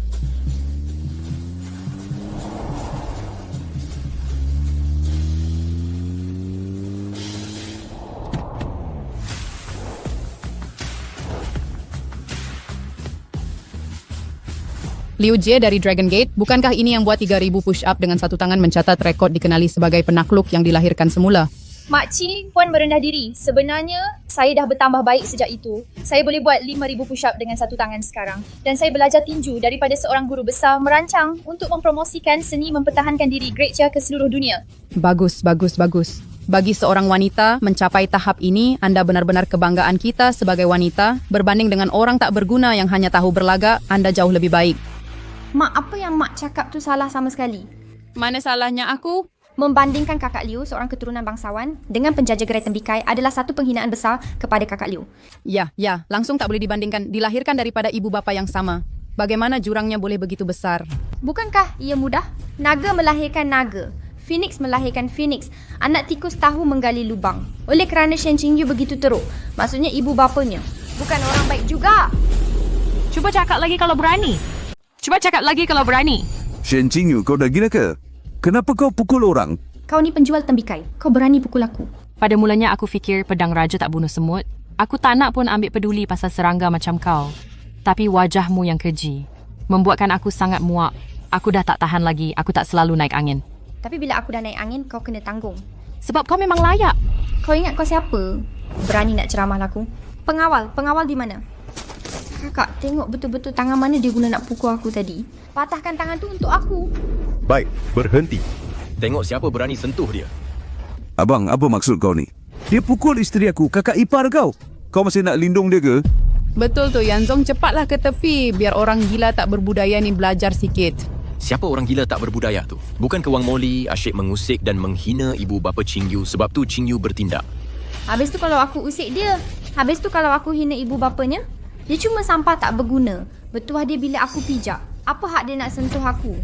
Liu Jie dari Dragon Gate, bukankah ini yang buat 3,000 push-up dengan satu tangan mencatat rekod dikenali sebagai penakluk yang dilahirkan semula? Makcik puan merendah diri. Sebenarnya, saya dah bertambah baik sejak itu. Saya boleh buat 5,000 push-up dengan satu tangan sekarang. Dan saya belajar tinju daripada seorang guru besar merancang untuk mempromosikan seni mempertahankan diri gereja ke seluruh dunia. Bagus, bagus, bagus. Bagi seorang wanita mencapai tahap ini, anda benar-benar kebanggaan kita sebagai wanita. Berbanding dengan orang tak berguna yang hanya tahu berlagak, anda jauh lebih baik. Mak, apa yang mak cakap tu salah sama sekali? Mana salahnya aku? Membandingkan kakak Liu, seorang keturunan bangsawan, dengan penjajah gerai tembikai adalah satu penghinaan besar kepada kakak Liu. Ya, langsung tak boleh dibandingkan. Dilahirkan daripada ibu bapa yang sama. Bagaimana jurangnya boleh begitu besar? Bukankah ia mudah? Naga melahirkan naga. Phoenix melahirkan Phoenix. Anak tikus tahu menggali lubang. Oleh kerana Shen Qingyu begitu teruk. Maksudnya ibu bapanya. Bukan orang baik juga. Cuba cakap lagi kalau berani. Shen Qingyu, kau dah gila ke? Kenapa kau pukul orang? Kau ni penjual tembikai. Kau berani pukul aku. Pada mulanya aku fikir pedang raja tak bunuh semut. Aku tak nak pun ambil peduli pasal serangga macam kau. Tapi wajahmu yang keji membuatkan aku sangat muak. Aku dah tak tahan lagi. Aku tak selalu naik angin. Tapi bila aku dah naik angin, kau kena tanggung. Sebab kau memang layak. Kau ingat kau siapa? Berani nak ceramah aku? Pengawal di mana? Kakak, tengok betul-betul tangan mana dia guna nak pukul aku tadi. Patahkan tangan tu untuk aku. Baik, berhenti. Tengok siapa berani sentuh dia. Abang, apa maksud kau ni? Dia pukul isteri aku, kakak ipar kau. Kau masih nak lindung dia ke? Betul tu, Yanzong, cepatlah ke tepi biar orang gila tak berbudaya ni belajar sikit. Siapa orang gila tak berbudaya tu? Bukan ke Wang Moli asyik mengusik dan menghina ibu bapa Qingyu sebab tu Qingyu bertindak. Habis tu kalau aku usik dia. Habis tu kalau aku hina ibu bapanya. Dia cuma sampah tak berguna. Bertuah dia bila aku pijak. Apa hak dia nak sentuh aku?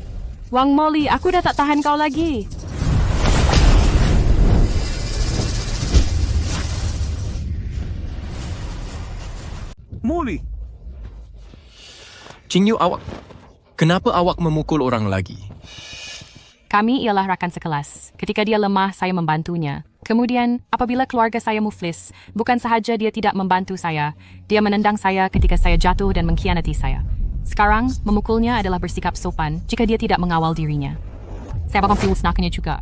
Wang Moli, aku dah tak tahan kau lagi. Moli. Qingyu, kenapa awak memukul orang lagi? Kami ialah rakan sekelas. Ketika dia lemah, saya membantunya. Kemudian, apabila keluarga saya muflis, bukan sahaja dia tidak membantu saya, dia menendang saya ketika saya jatuh dan mengkhianati saya. Sekarang, memukulnya adalah bersikap sopan jika dia tidak mengawal dirinya. Saya bakal musnahkannya juga.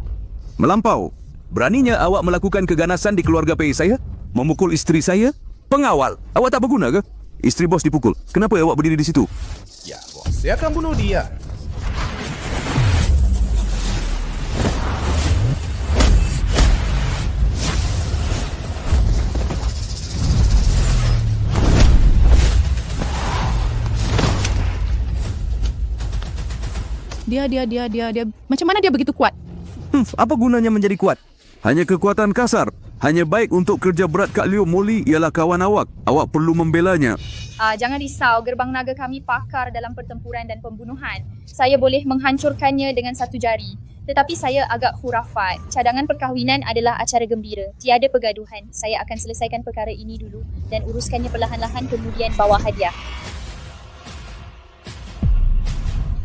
Melampau. Beraninya awak melakukan keganasan di keluarga PI saya? Memukul isteri saya? Pengawal. Awak tak berguna ke? Isteri bos dipukul. Kenapa awak berdiri di situ? Ya, bos. Saya akan bunuh dia. Dia. Macam mana dia begitu kuat? Apa gunanya menjadi kuat? Hanya kekuatan kasar. Hanya baik untuk kerja berat Kak Liu. Moli ialah kawan awak. Awak perlu membelanya. Jangan risau, gerbang naga kami pakar dalam pertempuran dan pembunuhan. Saya boleh menghancurkannya dengan satu jari. Tetapi saya agak khurafat. Cadangan perkahwinan adalah acara gembira. Tiada pergaduhan. Saya akan selesaikan perkara ini dulu dan uruskannya perlahan-lahan kemudian bawa hadiah.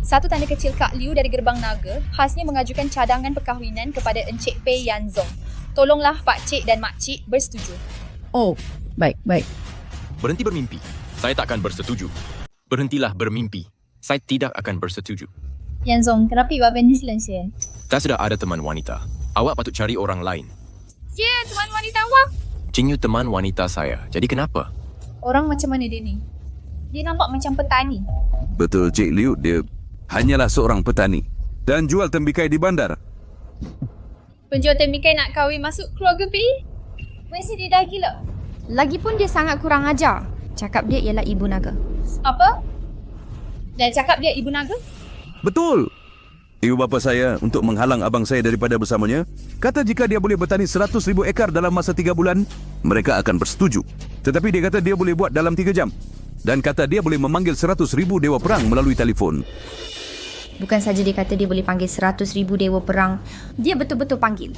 Satu tanda kecil Kak Liu dari gerbang naga khasnya mengajukan cadangan perkahwinan kepada Encik Pei Yanzong. Tolonglah Pak Cik dan Mak Cik bersetuju. Oh, baik. Berhenti bermimpi. Saya takkan bersetuju. Berhentilah bermimpi. Saya tidak akan bersetuju. Yanzong, kenapa awak peninsulan saya? Tak sudah ada teman wanita. Awak patut cari orang lain. Ya, teman wanita awak. Qingyu teman wanita saya. Jadi kenapa? Orang macam mana dia ni? Dia nampak macam petani. Betul, Cik Liu. Dia hanyalah seorang petani dan jual tembikai di bandar. Penjual tembikai nak kahwin masuk keluarga PI? Mesti dia dah gila. Lagipun dia sangat kurang ajar. Cakap dia ialah ibu naga. Apa? Dan cakap dia ibu naga? Betul. Ibu bapa saya untuk menghalang abang saya daripada bersamanya, kata jika dia boleh bertani 100,000 ekar dalam masa 3 bulan, mereka akan bersetuju. Tetapi dia kata dia boleh buat dalam 3 jam. Dan kata dia boleh memanggil 100,000 dewa perang melalui telefon. Bukan saja dia kata dia boleh panggil 100,000 dewa perang. Dia betul-betul panggil.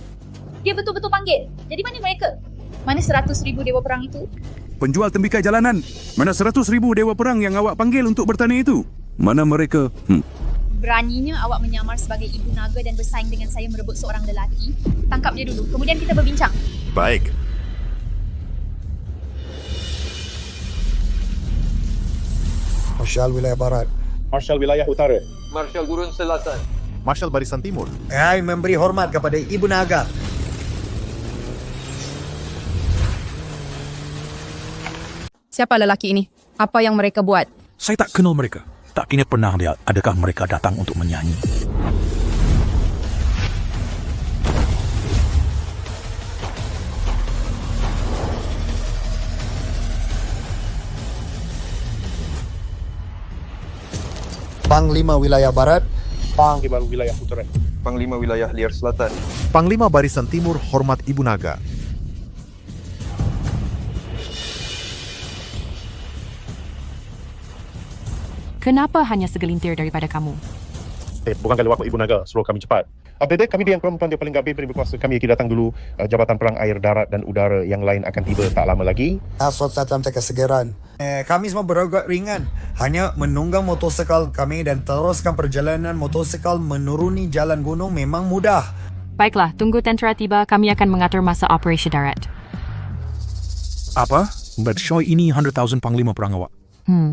Jadi mana mereka? Mana 100,000 dewa perang itu? Penjual tembikai jalanan. Mana 100,000 dewa perang yang awak panggil untuk bertani itu? Mana mereka? Beraninya awak menyamar sebagai ibu naga dan bersaing dengan saya merebut seorang lelaki. Tangkap dia dulu. Kemudian kita berbincang. Baik. Marshal Wilayah Barat. Marshal Wilayah Utara. Marshal Gurun Selatan. Marshal Barisan Timur. Saya memberi hormat kepada Ibu Naga. Siapa lelaki ini? Apa yang mereka buat? Saya tak kenal mereka. Tak kini pernah lihat adakah mereka datang untuk menyanyi. Panglima Wilayah Barat, Panglima Wilayah Utara, Panglima Wilayah Liar Selatan, Panglima Barisan Timur Hormat Ibu Naga. Kenapa hanya segelintir daripada kamu? Bukan kalau waktu Ibu Naga suruh kami cepat. Apabila kami yang perempuan dia paling gabir beri berkuasa, kami akan datang dulu. Jabatan Perang Air, Darat dan Udara yang lain akan tiba tak lama lagi. asot satam kesegeran. Kami semua beragak ringan. Hanya menunggang motosikal kami dan teruskan perjalanan motosikal menuruni jalan gunung memang mudah. Baiklah, tunggu tentera tiba, kami akan mengatur masa operasi darat. Apa? Bershoy ini 100,000 panglima perang awak.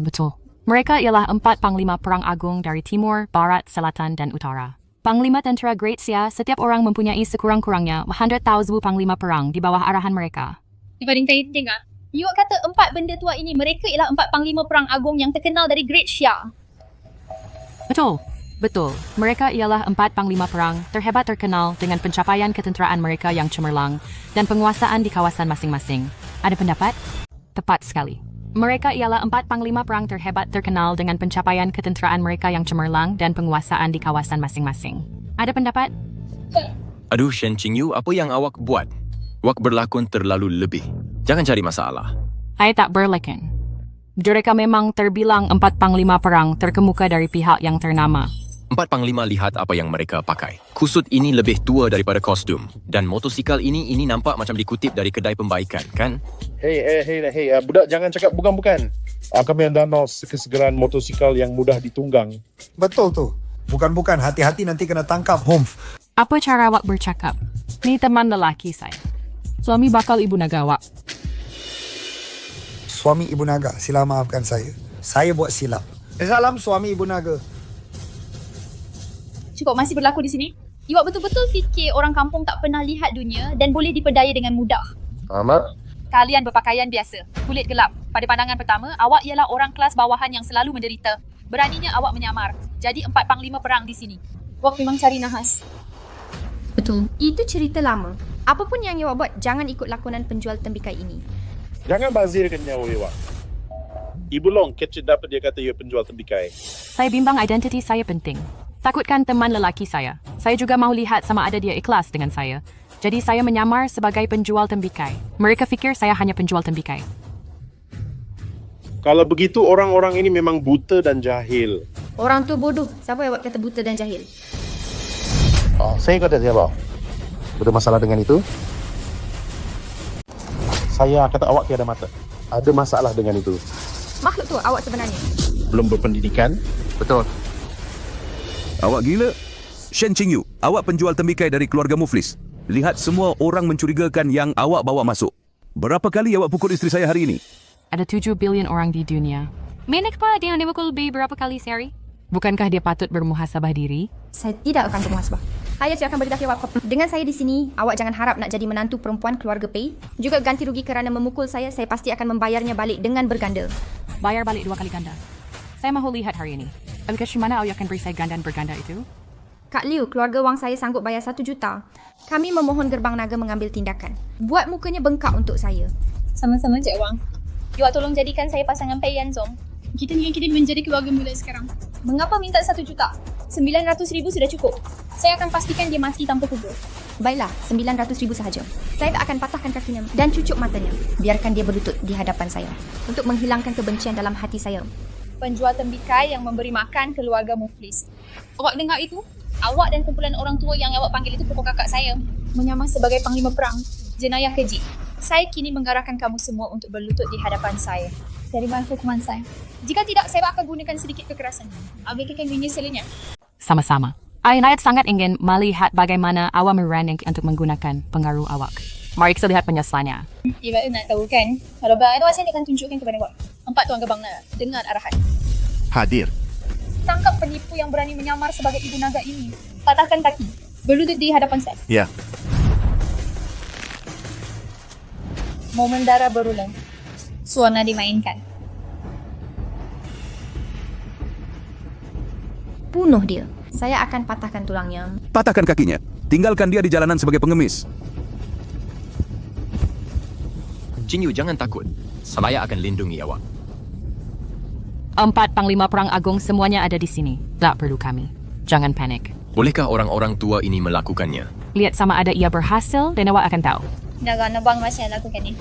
Betul. Mereka ialah 4 panglima perang agung dari timur, barat, selatan dan utara. Panglima tentera Great Sia, setiap orang mempunyai sekurang-kurangnya 100,000 panglima perang di bawah arahan mereka. Dibanding dengar, you kata 4 benda tua ini, mereka ialah 4 panglima perang agung yang terkenal dari Great Shia. Betul. Mereka ialah 4 panglima perang terhebat terkenal dengan pencapaian ketenteraan mereka yang cemerlang dan penguasaan di kawasan masing-masing. Ada pendapat? Tepat sekali. Mereka ialah 4 panglima perang terhebat terkenal dengan pencapaian ketenteraan mereka yang cemerlang dan penguasaan di kawasan masing-masing. Ada pendapat? Aduh, Shen Qingyu, apa yang awak buat? Awak berlakon terlalu lebih. Jangan cari masalah. Saya tak berlakon. Mereka memang terbilang 4 panglima perang terkemuka dari pihak yang ternama. 4 panglima lihat apa yang mereka pakai. Kusut ini lebih tua daripada kostum. Dan motosikal ini nampak macam dikutip dari kedai pembaikan, kan? Hey, budak jangan cakap bukan-bukan. Kami danau kesegeran motosikal yang mudah ditunggang. Betul tu. Bukan-bukan, hati-hati nanti kena tangkap, Humph. Apa cara awak bercakap? Ni teman lelaki saya. Suami bakal Ibu Naga awak. Suami Ibu Naga, sila maafkan saya. Saya buat silap. Salam suami Ibu Naga. Cukup masih berlaku di sini? Awak betul-betul fikir orang kampung tak pernah lihat dunia dan boleh diperdaya dengan mudah? Amat. Kalian berpakaian biasa, kulit gelap. Pada pandangan pertama, awak ialah orang kelas bawahan yang selalu menderita. Beraninya awak menyamar. Jadi 4 panglima perang di sini. Awak memang cari nahas. Betul. Itu cerita lama. Apapun yang awak buat, jangan ikut lakonan penjual tembikai ini. Jangan bazirkan nyawa awak. Ibu Long kecil dapat dia kata ia penjual tembikai. Saya bimbang identiti saya penting. Takutkan teman lelaki saya. Saya juga mahu lihat sama ada dia ikhlas dengan saya. Jadi saya menyamar sebagai penjual tembikai. Mereka fikir saya hanya penjual tembikai. Kalau begitu orang-orang ini memang buta dan jahil. Orang tu bodoh. Siapa yang kata buta dan jahil? Saya kata siapa? Ada masalah dengan itu? Saya kata awak tiada mata. Ada masalah dengan itu. Makhluk tu awak sebenarnya. Belum berpendidikan? Betul. Awak gila? Shen Qingyu, awak penjual tembikai dari keluarga Muflis. Lihat semua orang mencurigakan yang awak bawa masuk. Berapa kali awak pukul isteri saya hari ini? Ada 7 bilion orang di dunia. Menek pa dia yang dimukul berapa kali sehari? Bukankah dia patut bermuhasabah diri? Saya tidak akan bermuhasabah. Saya tidak akan beritahu awak. Dengan saya di sini, awak jangan harap nak jadi menantu perempuan keluarga Pei. Juga ganti rugi kerana memukul saya pasti akan membayarnya balik dengan berganda. Bayar balik 2 kali ganda. Saya mahu lihat hari ini. Apakah di mana awak akan beri saya ganda dan berganda itu? Kak Liu, keluarga Wang saya sanggup bayar 1 juta. Kami memohon Gerbang Naga mengambil tindakan. Buat mukanya bengkak untuk saya. Sama-sama, Cik Wang. Awak tolong jadikan saya pasangan Pei Yanzong. Kita menjadi keluarga mulai sekarang. Mengapa minta 1 juta? 900,000 sudah cukup. Saya akan pastikan dia mati tanpa kubur. Baiklah, 900,000 sahaja. Saya tak akan patahkan kakinya dan cucuk matanya. Biarkan dia berlutut di hadapan saya. Untuk menghilangkan kebencian dalam hati saya. Penjual tembikai yang memberi makan keluarga Muflis. Awak dengar itu? Awak dan kumpulan orang tua yang awak panggil itu pokok kakak saya. Menyamar sebagai panglima perang. Jenayah keji. Saya kini menggarahkan kamu semua untuk berlutut di hadapan saya. Terima hukuman saya. Jika tidak, saya akan gunakan sedikit kekerasan. Awak akan menyesalinya. Sama-sama. Ayat sangat ingin melihat bagaimana awak merunding untuk menggunakan pengaruh awak. Mari kita lihat penyesalannya. Ibu nak tahu kan? Kalau berada saya akan tunjukkan kepada awak. 4 tuan gerbang naga. Dengar arahan. Hadir. Tangkap penipu yang berani menyamar sebagai ibu naga ini. Patahkan kaki. Berlutut di hadapan saya. Ya. Momen darah berulang. Suona dimainkan. Bunuh dia. Saya akan patahkan tulangnya. Patahkan kakinya. Tinggalkan dia di jalanan sebagai pengemis. Jin Yu, jangan takut. Saya akan lindungi awak. 4 Panglima Perang Agung semuanya ada di sini. Tak perlu kami. Jangan panik. Bolehkah orang-orang tua ini melakukannya? Lihat sama ada ia berhasil dan awak akan tahu. Jangan abang masih lakukan ni.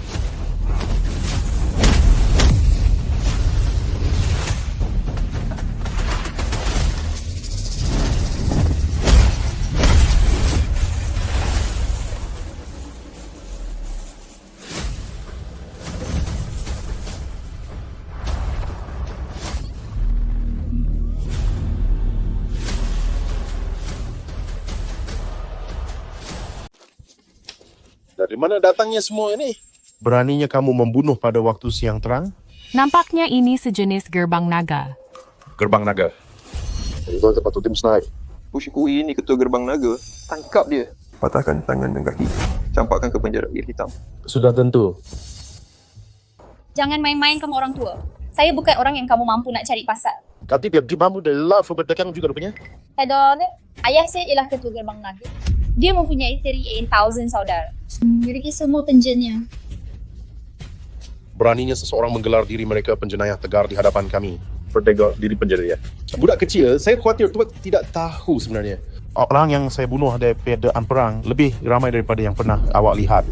Dari mana datangnya semua ini? Beraninya kamu membunuh pada waktu siang terang? Nampaknya ini sejenis gerbang naga. Gerbang naga. Itu tempat tim snipe. Pushikui ini ketua gerbang naga. Tangkap dia. Patahkan tangan dan kaki. Campakkan ke penjara air hitam. Sudah tentu. Jangan main-main kamu orang tua. Saya bukan orang yang kamu mampu nak cari pasal. Kati dia mamu dah love berdagang juga rupanya. Kadang ayah saya ialah ketua gerbang naga. Dia mempunyai 38,000 saudara. Memiliki semua penjennya. Beraninya seseorang menggelar diri mereka penjenayah tegar di hadapan kami. Berdegar diri penjara. Budak kecil, saya khawatir tuan tidak tahu sebenarnya. Orang yang saya bunuh daripada perang lebih ramai daripada yang pernah awak lihat.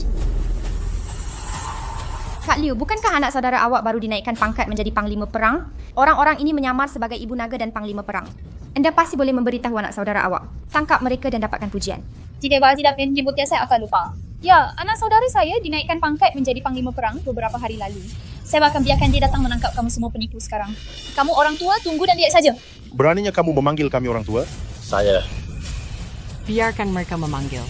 Kak Liu, bukankah anak saudara awak baru dinaikkan pangkat menjadi Panglima Perang? Orang-orang ini menyamar sebagai Ibu Naga dan Panglima Perang. Anda pasti boleh memberitahu anak saudara awak. Tangkap mereka dan dapatkan pujian. Tidak menyebutnya saya akan lupa. Ya, anak saudara saya dinaikkan pangkat menjadi Panglima Perang beberapa hari lalu. Saya akan biarkan dia datang menangkap kamu semua penipu sekarang. Kamu orang tua, tunggu dan lihat saja. Beraninya kamu memanggil kami orang tua? Saya. Biarkan mereka memanggil.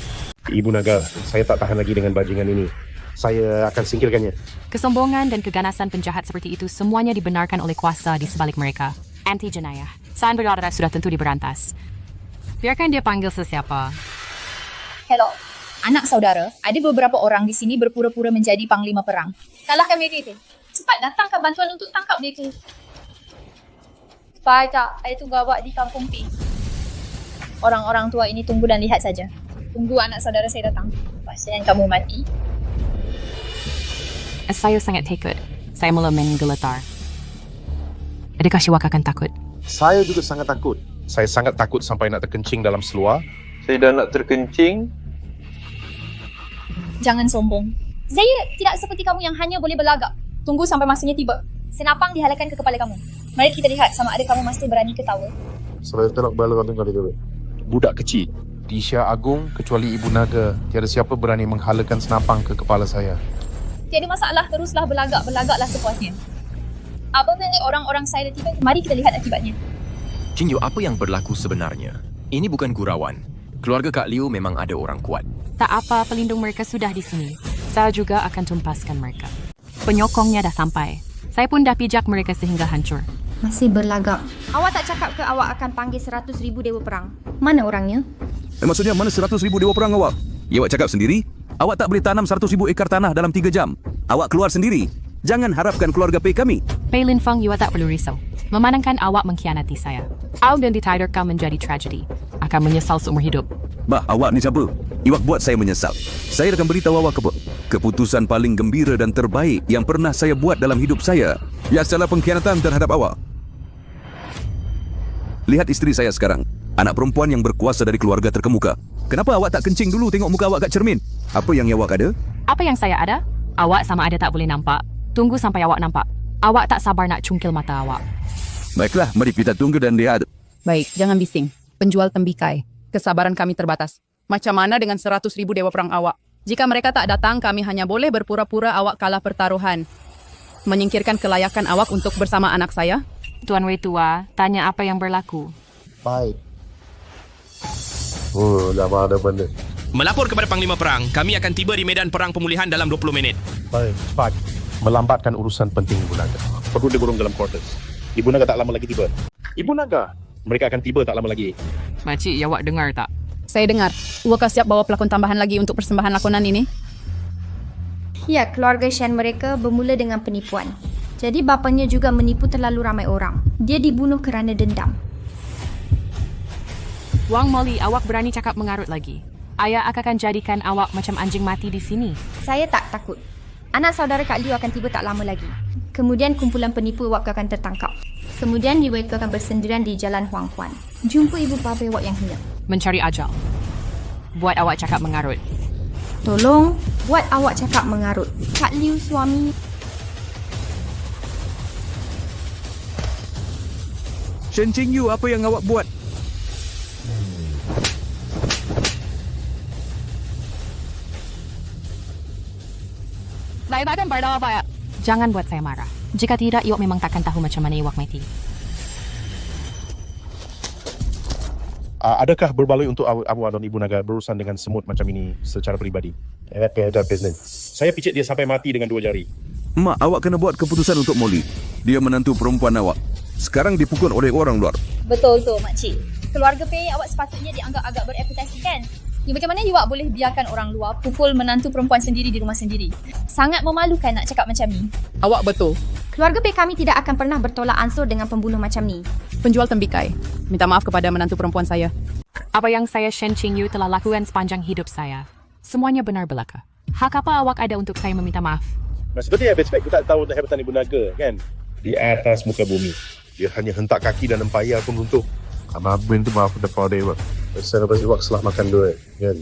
Ibu Naga, saya tak tahan lagi dengan bajingan ini. Saya akan singkirkannya. Kesombongan dan keganasan penjahat seperti itu semuanya dibenarkan oleh kuasa di sebalik mereka. Anti jenayah. Saan berdarah sudah tentu diberantas. Biarkan dia panggil sesiapa. Hello. Anak saudara, ada beberapa orang di sini berpura-pura menjadi Panglima Perang. Kalahkan mereka itu. Cepat datangkan bantuan untuk tangkap mereka. Baik tak, saya tunggu awak di kampung P. Orang-orang tua ini tunggu dan lihat saja. Tunggu anak saudara saya datang. Pastikan kamu mati. Saya sangat takut. Saya mula menggeletar. Adakah Shiwak akan takut? Saya juga sangat takut. Saya sangat takut sampai nak terkencing dalam seluar. Saya dah nak terkencing. Jangan sombong. Saya tidak seperti kamu yang hanya boleh berlagak. Tunggu sampai masanya tiba. Senapang dihalalkan ke kepala kamu. Mari kita lihat sama ada kamu masih berani ketawa. Saya tak nak bala kali dulu. Budak kecil. Di Syah Agung, kecuali Ibu Naga, tiada siapa berani menghalakan senapang ke kepala saya. Tiada masalah, teruslah berlagaklah sepuasnya. Apabila orang-orang saya tiba, mari kita lihat akibatnya. Jin Yu, apa yang berlaku sebenarnya? Ini bukan gurauan. Keluarga Kak Liu memang ada orang kuat. Tak apa, pelindung mereka sudah di sini. Saya juga akan tumpaskan mereka. Penyokongnya dah sampai. Saya pun dah pijak mereka sehingga hancur. Masih berlagak. Awak tak cakap ke awak akan panggil 100,000 dewa perang? Mana orangnya? Maksudnya mana 100,000 dewa perang awak? Ya, awak cakap sendiri. Awak tak boleh tanam 100,000 ekar tanah dalam 3 jam. Awak keluar sendiri. Jangan harapkan keluarga Pei kami. Pei Lin Feng, you tak perlu risau. Memandangkan awak mengkhianati saya. Awak dan ditidurkan menjadi tragedi. Akan menyesal seumur hidup. Bah, awak ni siapa? Iwak buat saya menyesal. Saya akan beritahu awak keputusan paling gembira dan terbaik yang pernah saya buat dalam hidup saya. Ya, salah pengkhianatan terhadap awak. Lihat isteri saya sekarang. Anak perempuan yang berkuasa dari keluarga terkemuka. Kenapa awak tak kencing dulu tengok muka awak kat cermin? Apa yang awak ada? Apa yang saya ada? Awak sama ada tak boleh nampak. Tunggu sampai awak nampak. Awak tak sabar nak cungkil mata awak. Baiklah, mari kita tunggu dan lihat. Baik, jangan bising. Penjual tembikai. Kesabaran kami terbatas. Macam mana dengan 100,000 dewa perang awak? Jika mereka tak datang, kami hanya boleh berpura-pura awak kalah pertaruhan. Menyingkirkan kelayakan awak untuk bersama anak saya? Tuan Wei Tua, tanya apa yang berlaku. Baik. Oh, lama ada benda. Melapor kepada Panglima Perang, kami akan tiba di medan perang pemulihan dalam 20 minit. Baik, cepat. Melambatkan urusan penting Ibu Naga. Perlu digurung dalam quarters. Ibu Naga tak lama lagi tiba. Ibu Naga, mereka akan tiba tak lama lagi. Makcik, awak dengar tak? Saya dengar. Awak siap bawa pelakon tambahan lagi untuk persembahan lakonan ini? Ya, keluarga Shen mereka bermula dengan penipuan. Jadi bapanya juga menipu terlalu ramai orang. Dia dibunuh kerana dendam. Wang Molly, awak berani cakap mengarut lagi. Ayah akan jadikan awak macam anjing mati di sini. Saya tak takut. Anak saudara Kak Liu akan tiba tak lama lagi. Kemudian kumpulan penipu Wak akan tertangkap. Kemudian mereka akan bersendirian di Jalan Huang Kuan. Jumpa ibu bapa Wak yang hina. Mencari ajal. Buat awak cakap mengarut. Tolong, buat awak cakap mengarut. Kak Liu suami. Shen Qingyu, apa yang awak buat? Jangan buat saya marah. Jika tidak, iwak memang takkan tahu macam mana iwak mati. Adakah berbaloi untuk awak dan Ibu Naga berurusan dengan semut macam ini secara peribadi? Ada business. Saya picit dia sampai mati dengan 2 jari. Mak, awak kena buat keputusan untuk Molly. Dia menantu perempuan awak. Sekarang dipukul oleh orang luar. Betul tu, makcik. Keluarga Pei awak sepatutnya dianggap agak bereputasi kan? Ya, macam mana awak boleh biarkan orang luar pukul menantu perempuan sendiri di rumah sendiri? Sangat memalukan nak cakap macam ni. Awak betul. Keluarga Pei kami tidak akan pernah bertolak ansur dengan pembunuh macam ni. Penjual tembikai. Minta maaf kepada menantu perempuan saya. Apa yang saya Shen Qingyu telah lakukan sepanjang hidup saya, semuanya benar belaka. Hak apa awak ada untuk saya meminta maaf? Seperti yang Bespek, kita tak tahu hebatan Ibu Naga kan? Di atas muka bumi. Dia hanya hentak kaki dan empayar pun runtuh. Abang tu maaf depan dia. Saya lepas iwak setelah makan duit kan?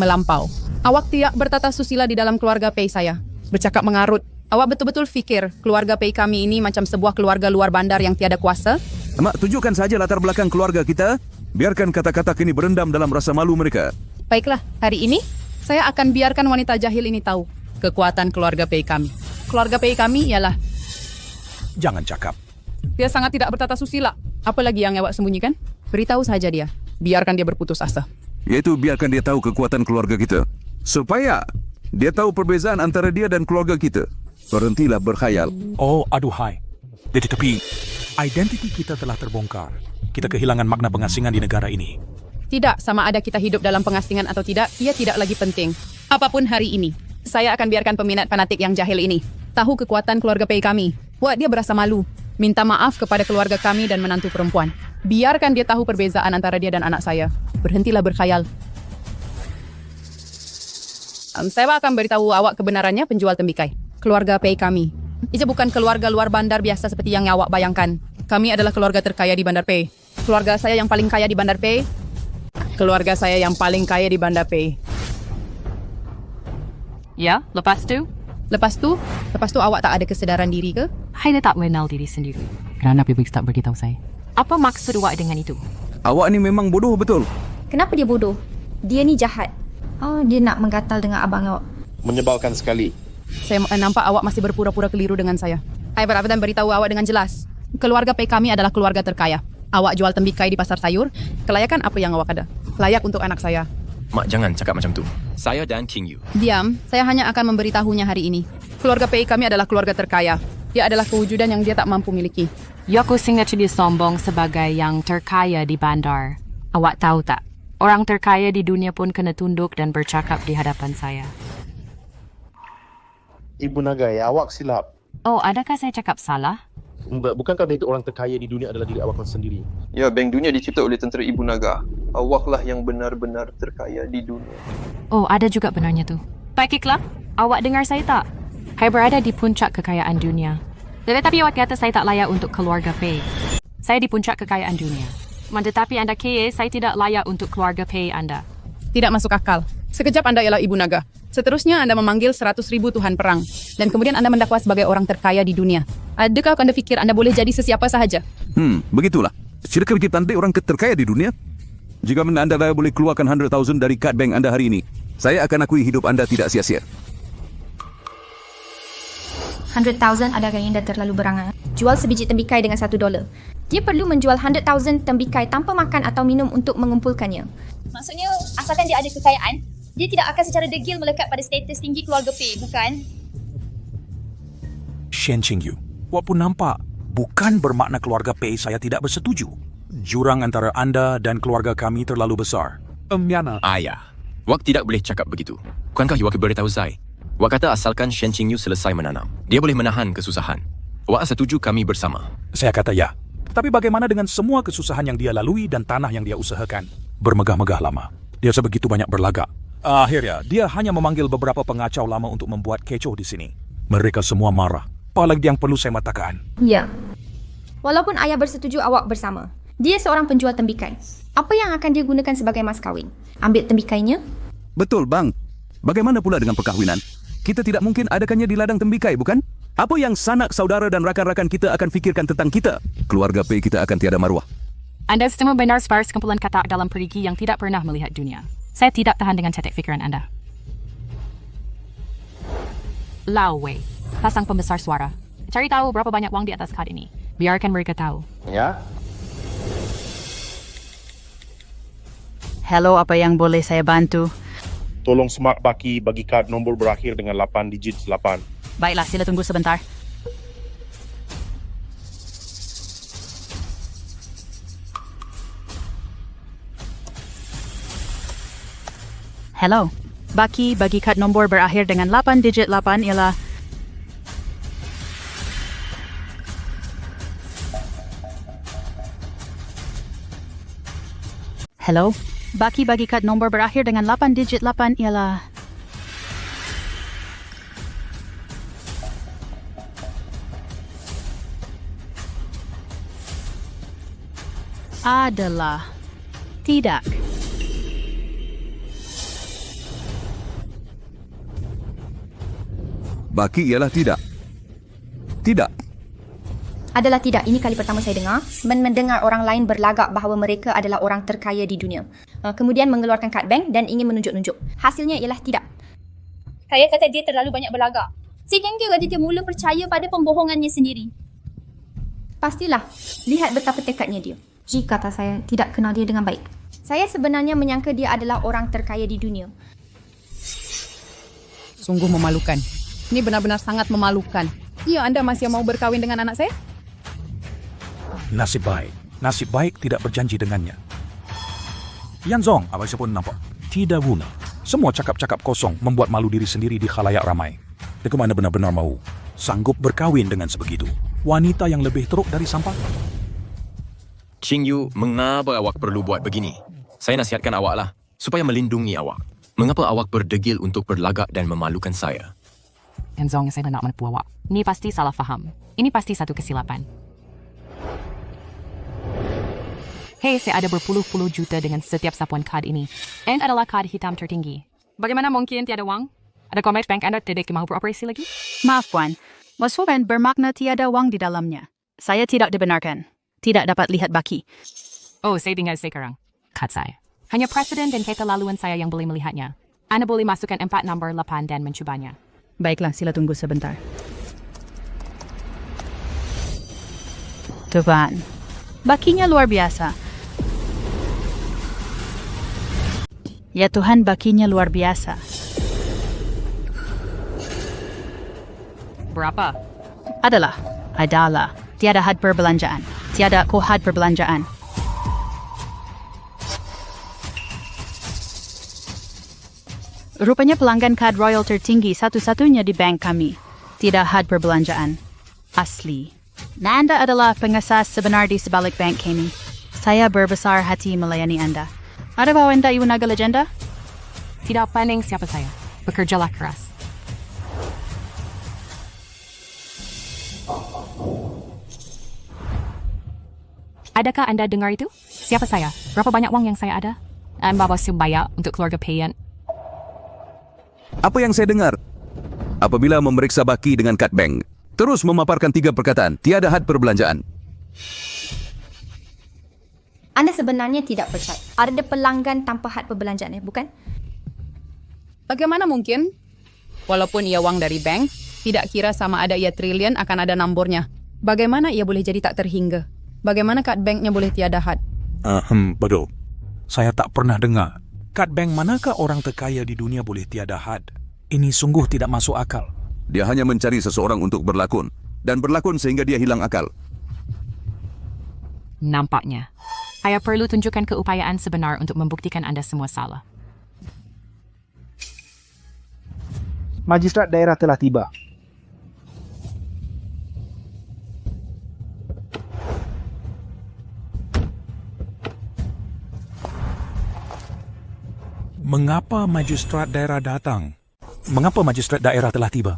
Melampau. Awak tidak bertata susila di dalam keluarga Pei saya. Bercakap mengarut. Awak betul-betul fikir keluarga Pei kami ini macam sebuah keluarga luar bandar yang tiada kuasa? Mak, tunjukkan saja latar belakang keluarga kita. Biarkan kata-kata kini berendam dalam rasa malu mereka. Baiklah, hari ini saya akan biarkan wanita jahil ini tahu kekuatan keluarga Pei kami. Keluarga Pei kami ialah... Jangan cakap. Dia sangat tidak bertata susila. Apa lagi yang awak sembunyikan? Beritahu saja dia. Biarkan dia berputus asa. Yaitu biarkan dia tahu kekuatan keluarga kita. Supaya dia tahu perbezaan antara dia dan keluarga kita. Berhentilah berkhayal. Oh, aduhai. Tetapi, identiti kita telah terbongkar. Kita kehilangan makna pengasingan di negara ini. Tidak, sama ada kita hidup dalam pengasingan atau tidak, ia tidak lagi penting. Apapun hari ini, saya akan biarkan peminat fanatik yang jahil ini tahu kekuatan keluarga Pei kami. Buat dia berasa malu. Minta maaf kepada keluarga kami dan menantu perempuan. Biarkan dia tahu perbezaan antara dia dan anak saya. Berhentilah berkhayal. Saya akan beritahu awak kebenarannya, penjual tembikai. Keluarga Pei kami. Ia bukan keluarga luar bandar biasa seperti yang awak bayangkan. Kami adalah keluarga terkaya di Bandar Pei. Keluarga saya yang paling kaya di Bandar Pei. Keluarga saya yang paling kaya di Bandar Pei. Ya, lepas tu? Lepas tu awak tak ada kesedaran diri ke? Saya tak mengenal diri sendiri. Kenapa Bibik tak beritahu saya? Apa maksud awak dengan itu? Awak ni memang bodoh betul. Kenapa dia bodoh? Dia ni jahat. Oh, dia nak menggatal dengan abang awak. Menyebalkan sekali. Saya nampak awak masih berpura-pura keliru dengan saya. Saya berabdan beritahu awak dengan jelas. Keluarga Pei kami adalah keluarga terkaya. Awak jual tembikai di pasar sayur. Kelayakan apa yang awak ada? Layak untuk anak saya. Mak, jangan cakap macam tu. Saya dan Qingyu. Diam, saya hanya akan memberitahunya hari ini. Keluarga Pei kami adalah keluarga terkaya. Dia adalah kewujudan yang dia tak mampu miliki. Yaku singa dia sombong sebagai yang terkaya di bandar. Awak tahu tak? Orang terkaya di dunia pun kena tunduk dan bercakap di hadapan saya. Ibu Naga, ya, awak silap. Oh, adakah saya cakap salah? Bukankah itu orang terkaya di dunia adalah diri awak sendiri? Ya, Bank Dunia dicipta oleh tentera Ibu Naga. Awaklah yang benar-benar terkaya di dunia. Oh, ada juga benarnya tu. Baiklah, awak dengar saya tak? Saya berada di puncak kekayaan dunia. Tetapi awak kata saya tak layak untuk keluarga Pei. Saya di puncak kekayaan dunia. Tetapi anda kaya, saya tidak layak untuk keluarga Pei anda. Tidak masuk akal. Sekejap anda ialah Ibu Naga. Seterusnya anda memanggil 100,000 Tuhan Perang. Dan kemudian anda mendakwa sebagai orang terkaya di dunia. Adakah anda fikir anda boleh jadi sesiapa sahaja? Begitulah. Silakan fikir pandai orang terkaya di dunia. Jika anda boleh keluarkan 100,000 dari kad bank anda hari ini, saya akan akui hidup anda tidak sia-sia. 100,000 adakah yang dah terlalu berangan? Jual sebiji tembikai dengan $1. Dia perlu menjual 100,000 tembikai tanpa makan atau minum untuk mengumpulkannya. Maksudnya, asalkan dia ada kekayaan, dia tidak akan secara degil melekat pada status tinggi keluarga Pei, bukan? Shen Qingyu, awak pun nampak. Bukan bermakna keluarga Pei saya tidak bersetuju. Jurang antara anda dan keluarga kami terlalu besar. Ayah, awak tidak boleh cakap begitu. Bukankah awak beritahu saya? Wak kata asalkan Shen Qingyu selesai menanam, dia boleh menahan kesusahan. Wak setuju kami bersama. Saya kata ya. Tapi bagaimana dengan semua kesusahan yang dia lalui dan tanah yang dia usahakan? Bermegah-megah lama. Dia sebegitu banyak berlagak. Akhirnya, dia hanya memanggil beberapa pengacau lama untuk membuat kecoh di sini. Mereka semua marah. Apalagi yang perlu saya matakan. Ya. Walaupun ayah bersetuju awak bersama, dia seorang penjual tembikai. Apa yang akan dia gunakan sebagai mas kahwin? Ambil tembikainya? Betul, bang. Bagaimana pula dengan perkahwinan? Kita tidak mungkin adakannya di ladang tembikai, bukan? Apa yang sanak saudara dan rakan-rakan kita akan fikirkan tentang kita? Keluarga P kita akan tiada maruah. Anda semua benar separuh sekumpulan katak dalam perigi yang tidak pernah melihat dunia. Saya tidak tahan dengan cetek fikiran Anda. Lau Wei, pasang pembesar suara. Cari tahu berapa banyak wang di atas kad ini. Biarkan mereka tahu. Ya. Hello, apa yang boleh saya bantu? Tolong Smart Baki bagi kad nombor berakhir dengan 8 digit 8. Baiklah, sila tunggu sebentar. Hello. Baki bagi kad nombor berakhir dengan 8 digit 8 ialah... Hello. Baki bagi kad nombor berakhir dengan 8 digit 8 ialah... adalah tidak. Baki ialah tidak. Tidak. Adalah tidak. Ini kali pertama saya dengar. Mendengar orang lain berlagak bahawa mereka adalah orang terkaya di dunia. Kemudian mengeluarkan kad bank dan ingin menunjuk-nunjuk. Hasilnya ialah tidak. Saya kata dia terlalu banyak berlagak. Sehingga dia mula percaya pada pembohongannya sendiri. Pastilah. Lihat betapa tekadnya dia. Jika kata saya tidak kenal dia dengan baik. Saya sebenarnya menyangka dia adalah orang terkaya di dunia. Sungguh memalukan. Ini benar-benar sangat memalukan. Ya, Anda masih mau berkahwin dengan anak saya? Nasib baik. Nasib baik tidak berjanji dengannya. Yanzong, apa siapun nampak. Tidak guna. Semua cakap-cakap kosong membuat malu diri sendiri di khalayak ramai. Bagaimana benar-benar mau sanggup berkahwin dengan sebegitu? Wanita yang lebih teruk dari sampah? Qingyu, mengapa awak perlu buat begini? Saya nasihatkan awak lah, supaya melindungi awak. Mengapa awak berdegil untuk berlagak dan memalukan saya? Enzong, saya nak menipu awak. Ini pasti salah faham. Ini pasti satu kesilapan. Hei, saya ada berpuluh-puluh juta dengan setiap sapuan kad ini. And adalah kad hitam tertinggi. Bagaimana mungkin tiada wang? Ada Commerce Bank Anda tidak mahu beroperasi lagi? Maaf, Puan. Wasukan bermakna tiada wang di dalamnya. Saya tidak dibenarkan. Tidak dapat lihat baki. Oh, saya tinggal sekarang. Kad saya. Hanya presiden dan kereta laluan saya yang boleh melihatnya. Anda boleh masukkan 4 nombor 8 dan mencubanya. Baiklah, sila tunggu sebentar. Tuan, bakinya luar biasa. Ya Tuhan, bakinya luar biasa. Berapa? Adalah. Tiada had perbelanjaan. Tiada had perbelanjaan. Rupanya pelanggan kad Royal tertinggi satu-satunya di bank kami. Tidak had perbelanjaan. Asli. Anda adalah pengasas sebenar di sebalik bank kami. Saya berbesar hati melayani Anda. Ada bahawa Anda ibu naga legenda? Tidak pandang siapa saya. Bekerjalah keras. Adakah Anda dengar itu? Siapa saya? Berapa banyak wang yang saya ada? Bawa sebaya untuk keluarga Payan. Apa yang saya dengar? Apabila memeriksa baki dengan kad bank, terus memaparkan 3 perkataan, tiada had perbelanjaan. Anda sebenarnya tidak percaya. Ada pelanggan tanpa had perbelanjaan, bukan? Bagaimana mungkin? Walaupun ia wang dari bank, tidak kira sama ada ia triliun akan ada nombornya. Bagaimana ia boleh jadi tak terhingga? Bagaimana kad banknya boleh tiada had? Betul. Saya tak pernah dengar. Kad bank manakah orang terkaya di dunia boleh tiada had? Ini sungguh tidak masuk akal. Dia hanya mencari seseorang untuk berlakon. Dan berlakon sehingga dia hilang akal. Nampaknya. Saya perlu tunjukkan keupayaan sebenar untuk membuktikan Anda semua salah. Magistrat daerah telah tiba. Mengapa magistrat daerah datang? Mengapa magistrat daerah telah tiba?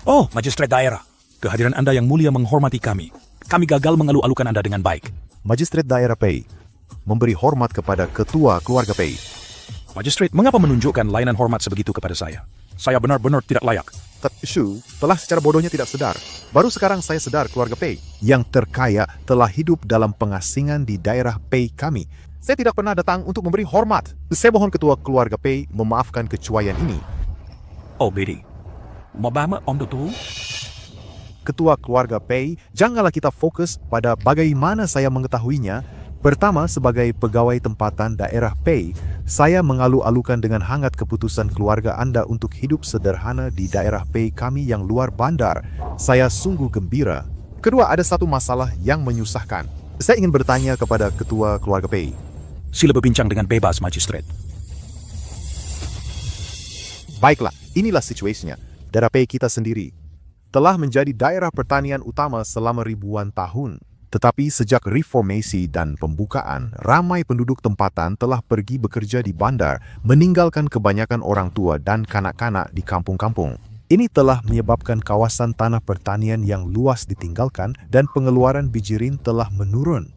Oh, magistrat daerah. Kehadiran anda yang mulia menghormati kami. Kami gagal mengalu-alukan anda dengan baik. Magistrat daerah Pei memberi hormat kepada ketua keluarga Pei. Magistrat, mengapa menunjukkan lainan hormat sebegitu kepada saya? Saya benar-benar tidak layak. Shu telah secara bodohnya tidak sedar. Baru sekarang saya sedar keluarga Pei yang terkaya telah hidup dalam pengasingan di daerah Pei kami. Saya tidak pernah datang untuk memberi hormat. Saya mohon ketua keluarga Pei memaafkan kecuaian ini. Oh, Bedi. Mabama Om Dotu? Ketua keluarga Pei, janganlah kita fokus pada bagaimana saya mengetahuinya. Pertama, sebagai pegawai tempatan daerah Pei, saya mengalu-alukan dengan hangat keputusan keluarga anda untuk hidup sederhana di daerah Pei kami yang luar bandar. Saya sungguh gembira. Kedua, ada satu masalah yang menyusahkan. Saya ingin bertanya kepada ketua keluarga Pei. Sila berbincang dengan bebas, magistrat. Baiklah, inilah situasinya. Daerah Pei kita sendiri telah menjadi daerah pertanian utama selama ribuan tahun. Tetapi sejak reformasi dan pembukaan, ramai penduduk tempatan telah pergi bekerja di bandar, meninggalkan kebanyakan orang tua dan kanak-kanak di kampung-kampung. Ini telah menyebabkan kawasan tanah pertanian yang luas ditinggalkan dan pengeluaran bijirin telah menurun.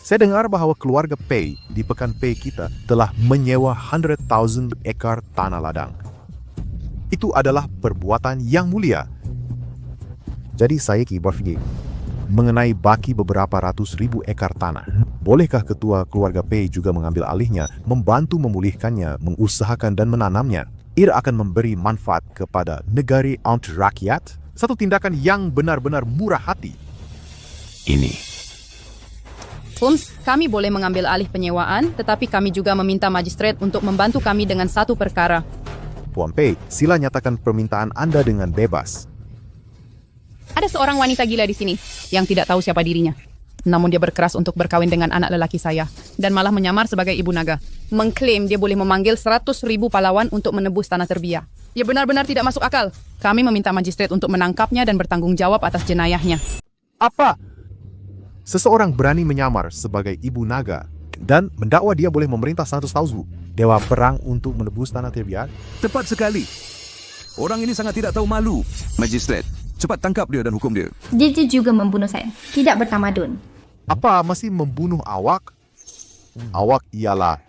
Saya dengar bahawa keluarga Pei di Pekan Pei kita telah menyewa 100,000 ekar tanah ladang. Itu adalah perbuatan yang mulia. Jadi saya berfikir mengenai baki beberapa ratus ribu ekar tanah. Bolehkah ketua keluarga Pei juga mengambil alihnya, membantu memulihkannya, mengusahakan dan menanamnya? Ia akan memberi manfaat kepada negara untuk rakyat. Satu tindakan yang benar-benar murah hati. Ini. Holmes, kami boleh mengambil alih penyewaan, tetapi kami juga meminta magistrat untuk membantu kami dengan satu perkara. Puan Pei, sila nyatakan permintaan anda dengan bebas. Ada seorang wanita gila di sini yang tidak tahu siapa dirinya. Namun dia berkeras untuk berkahwin dengan anak lelaki saya dan malah menyamar sebagai ibu naga. Mengklaim dia boleh memanggil 100,000 pahlawan untuk menebus tanah terbiak. Ia benar-benar tidak masuk akal. Kami meminta magistrat untuk menangkapnya dan bertanggung jawab atas jenayahnya. Apa? Seseorang berani menyamar sebagai ibu naga dan mendakwa dia boleh memerintah 100,000 dewa perang untuk menebus tanah terbiak? Tepat sekali. Orang ini sangat tidak tahu malu. Magistrat, cepat tangkap dia dan hukum dia. Dia juga membunuh saya. Tidak bertamadun. Apa masih membunuh awak? Awak ialah...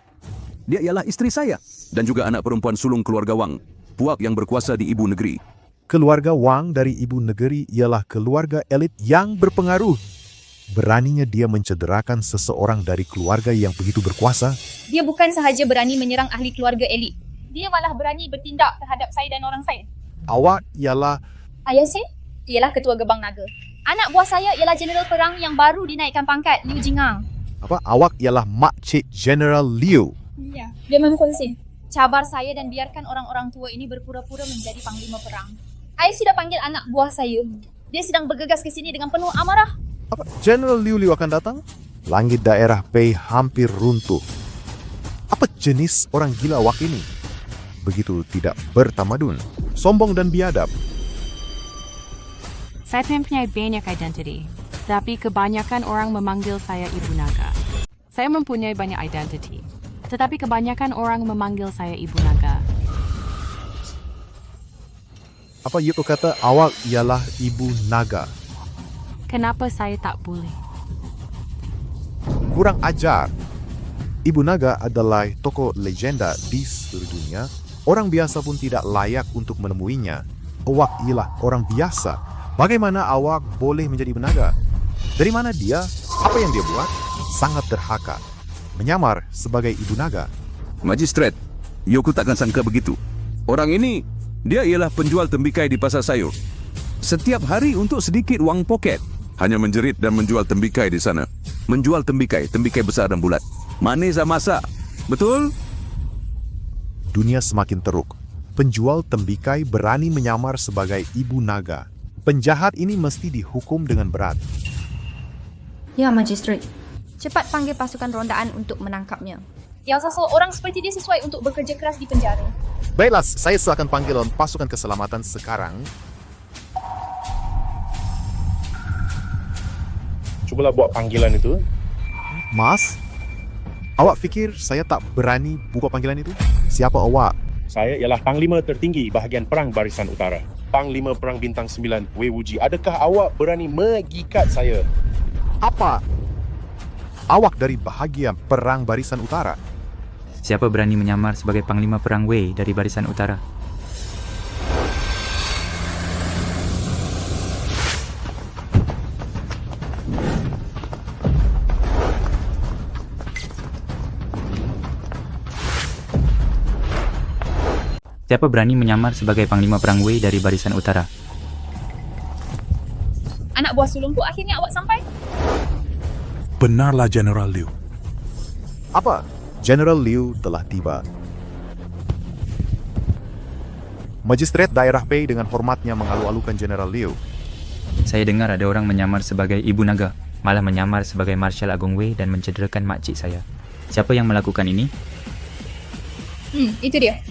Dia ialah isteri saya dan juga anak perempuan sulung keluarga Wang, puak yang berkuasa di ibu negeri. Keluarga Wang dari ibu negeri ialah keluarga elit yang berpengaruh. Beraninya dia mencederakan seseorang dari keluarga yang begitu berkuasa? Dia bukan sahaja berani menyerang ahli keluarga elit. Dia malah berani bertindak terhadap saya dan orang saya. Awak ialah... Ayah saya ialah ketua Gebang Naga. Anak buah saya ialah jeneral perang yang baru dinaikkan pangkat, Liu Jingang. Apa? Awak ialah Makcik General Liu. Ya, dia memang kongsi. Cabar saya dan biarkan orang-orang tua ini berpura-pura menjadi panglima perang. Ayah sudah panggil anak buah saya. Dia sedang bergegas ke sini dengan penuh amarah. Apa? General Liu akan datang? Langit daerah Pei hampir runtuh. Apa jenis orang gila awak ini? Begitu tidak bertamadun, sombong dan biadab. Saya mempunyai banyak identiti, tapi kebanyakan orang memanggil saya Ibu Naga. Saya mempunyai banyak identiti, tetapi kebanyakan orang memanggil saya Ibu Naga. Apa you kata awak ialah Ibu Naga? Kenapa saya tak boleh? Kurang ajar. Ibu Naga adalah tokoh legenda di seluruh dunia. Orang biasa pun tidak layak untuk menemuinya. Awak ialah orang biasa. Bagaimana awak boleh menjadi Ibu Naga? Dari mana dia? Apa yang dia buat? Sangat derhaka. Menyamar sebagai Ibu Naga. Magistrat, Yoku takkan sangka begitu. Orang ini, dia ialah penjual tembikai di pasar sayur. Setiap hari untuk sedikit wang poket. Hanya menjerit dan menjual tembikai di sana. Menjual tembikai besar dan bulat. Manis dan masak. Betul? Dunia semakin teruk. Penjual tembikai berani menyamar sebagai Ibu Naga. Penjahat ini mesti dihukum dengan berat. Ya, magistrat. Cepat panggil pasukan rondaan untuk menangkapnya. Yang seseorang seperti dia sesuai untuk bekerja keras di penjara. Baiklah, saya silakan panggil pasukan keselamatan sekarang. Cubalah buat panggilan itu. Mas, awak fikir saya tak berani buka panggilan itu? Siapa awak? Saya ialah Panglima tertinggi bahagian Perang Barisan Utara. Panglima Perang Bintang 9, Wei Wuji. Adakah awak berani mengikat saya? Apa? Awak dari bahagian Perang Barisan Utara? Siapa berani menyamar sebagai Panglima Perang Wei dari Barisan Utara? Siapa berani menyamar sebagai Panglima Perang Wei dari Barisan Utara? Anak buah sulungku, akhirnya awak sampai? Benarlah General Liu. Apa? General Liu telah tiba. Magistrate Daerah Pei dengan hormatnya mengalu-alukan General Liu. Saya dengar ada orang menyamar sebagai Ibu Naga, malah menyamar sebagai Marshal Agung Wei dan mencederakan makcik saya. Siapa yang melakukan ini? Itu dia.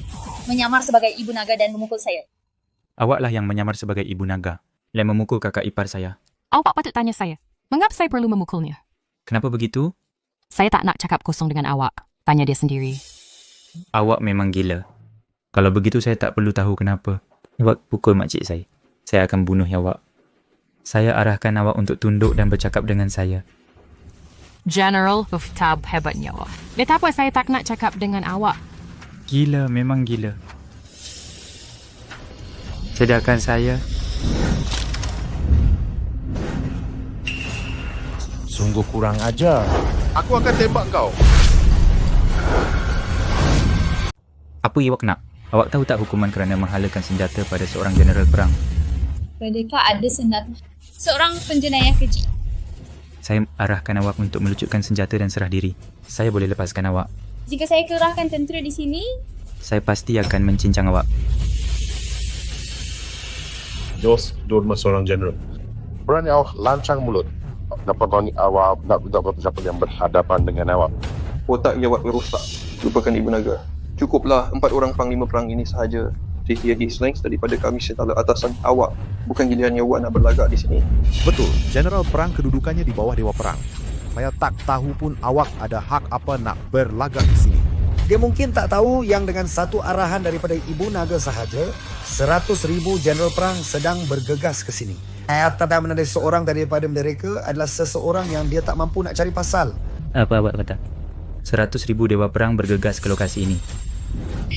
Menyamar sebagai ibu naga dan memukul saya. Awaklah yang menyamar sebagai Ibu Naga dan memukul kakak ipar saya. Awak patut tanya saya. Mengapa saya perlu memukulnya? Kenapa begitu? Saya tak nak cakap kosong dengan awak. Tanya dia sendiri. Awak memang gila. Kalau begitu saya tak perlu tahu kenapa. Awak pukul makcik saya. Saya akan bunuh awak. Saya arahkan awak untuk tunduk dan bercakap dengan saya. General, tab hebatnya awak. Betapa saya tak nak cakap dengan awak. Gila, memang gila. Sedangkan saya... Sungguh kurang ajar. Aku akan tembak kau. Apa awak nak? Awak tahu tak hukuman kerana menghalakan senjata pada seorang jeneral perang? Mereka ada senjata. Seorang penjenayah keji. Saya arahkan awak untuk melucutkan senjata dan serah diri. Saya boleh lepaskan awak. Jika saya kerahkan tentera di sini, Saya pasti akan mencincang awak. Jos, Dorma seorang general. Berani awak lancang mulut. Dapat berani awak nak siapa yang berhadapan dengan awak. Otaknya awak rosak. Lupakan Ibu Naga. Cukuplah 4 orang panglima perang ini sahaja. Dia strength daripada kami setala atasan awak. Bukan gilirannya awak nak berlagak di sini. Betul, General Perang kedudukannya di bawah Dewa Perang. Saya tak tahu pun awak ada hak apa nak berlagak di sini. Dia mungkin tak tahu yang dengan satu arahan daripada Ibu Naga sahaja, 100,000 General Perang sedang bergegas ke sini. Tak menandai seorang daripada mereka adalah seseorang yang dia tak mampu nak cari pasal. Apa awak kata? 100,000 Dewa Perang bergegas ke lokasi ini.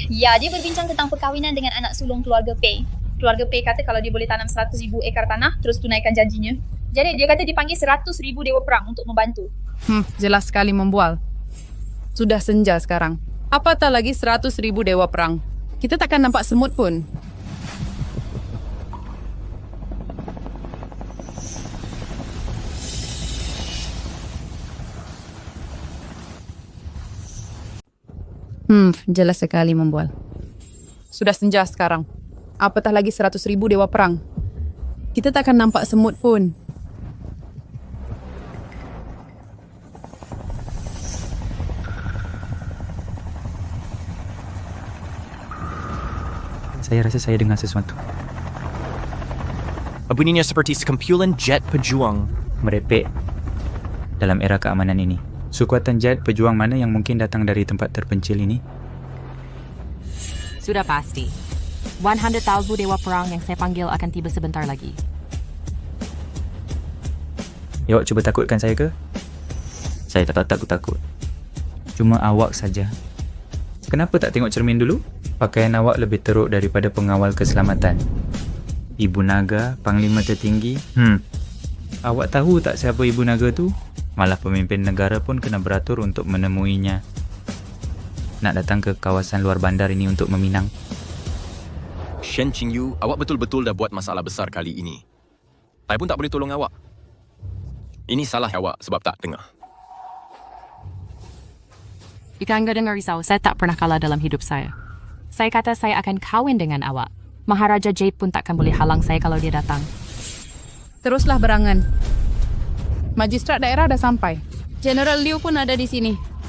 ya, dia berbincang tentang perkahwinan dengan anak sulung keluarga Pei. Keluarga Pei kata kalau dia boleh tanam 100,000 ekar tanah, terus tunaikan janjinya. Jadi dia kata dipanggil 100,000 Dewa Perang untuk membantu. Jelas sekali membual. Sudah senja sekarang. Apatah lagi 100,000 Dewa Perang. Kita takkan nampak semut pun. Jelas sekali membual. Sudah senja sekarang. Apatah lagi 100,000 Dewa Perang. Kita takkan nampak semut pun. Saya rasa saya dengar sesuatu. Bunyinya seperti sekumpulan jet pejuang. Merepek dalam era keamanan ini. Sekuatan jet pejuang mana yang mungkin datang dari tempat terpencil ini? Sudah pasti. 100,000 Dewa Perang yang saya panggil akan tiba sebentar lagi. Awak cuba takutkan saya ke? Saya tak takut-takut. Cuma awak saja. Kenapa tak tengok cermin dulu? Pakaian awak lebih teruk daripada pengawal keselamatan. Ibu Naga, Panglima tertinggi. Awak tahu tak siapa Ibu Naga tu? Malah pemimpin negara pun kena beratur untuk menemuinya. Nak datang ke kawasan luar bandar ini untuk meminang. Shen Qingyu, awak betul-betul dah buat masalah besar kali ini. Saya pun tak boleh tolong awak. Ini salah awak sebab tak dengar. Jika anda dengar risau, saya tak pernah kalah dalam hidup saya. Saya kata saya akan kahwin dengan awak. Maharaja Jade pun takkan boleh halang saya kalau dia datang. Teruslah berangan. Magistrat daerah dah sampai. General Liu pun ada di sini.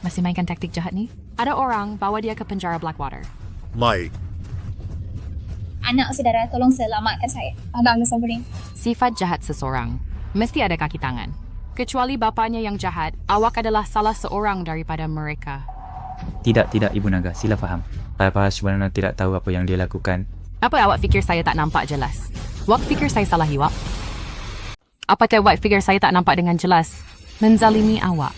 Masih mainkan taktik jahat ni? Ada orang bawa dia ke penjara Blackwater. Baik. Anak saudara, tolong selamatkan saya. Abang Sabrin. Sifat jahat seseorang mesti ada kaki tangan. Kecuali bapanya yang jahat, awak adalah salah seorang daripada mereka. Tidak, Ibu Naga. Sila faham. Saya sebenarnya tidak tahu apa yang dia lakukan. Apa awak fikir saya tak nampak jelas? Awak fikir saya salahi awak? Apakah awak fikir saya tak nampak dengan jelas menzalimi awak?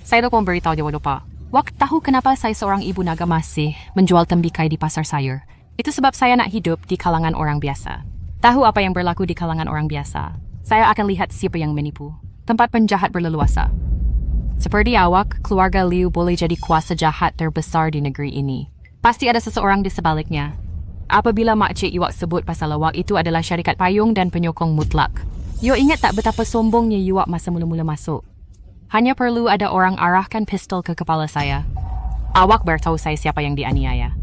Saya tak mau beritahu dia lupa. Awak tahu kenapa saya seorang ibu naga masih menjual tembikai di pasar sayur? Itu sebab saya nak hidup di kalangan orang biasa. Tahu apa yang berlaku di kalangan orang biasa? Saya akan lihat siapa yang menipu. Tempat penjahat berleluasa. Seperti awak, keluarga Liu boleh jadi kuasa jahat terbesar di negeri ini. Pasti ada seseorang di sebaliknya. Apabila makcik Iwak sebut pasal awak itu adalah syarikat payung dan penyokong mutlak. You ingat tak betapa sombongnya Iwak masa mula-mula masuk? Hanya perlu ada orang arahkan pistol ke kepala saya. Awak bertahu saya siapa yang dianiaya.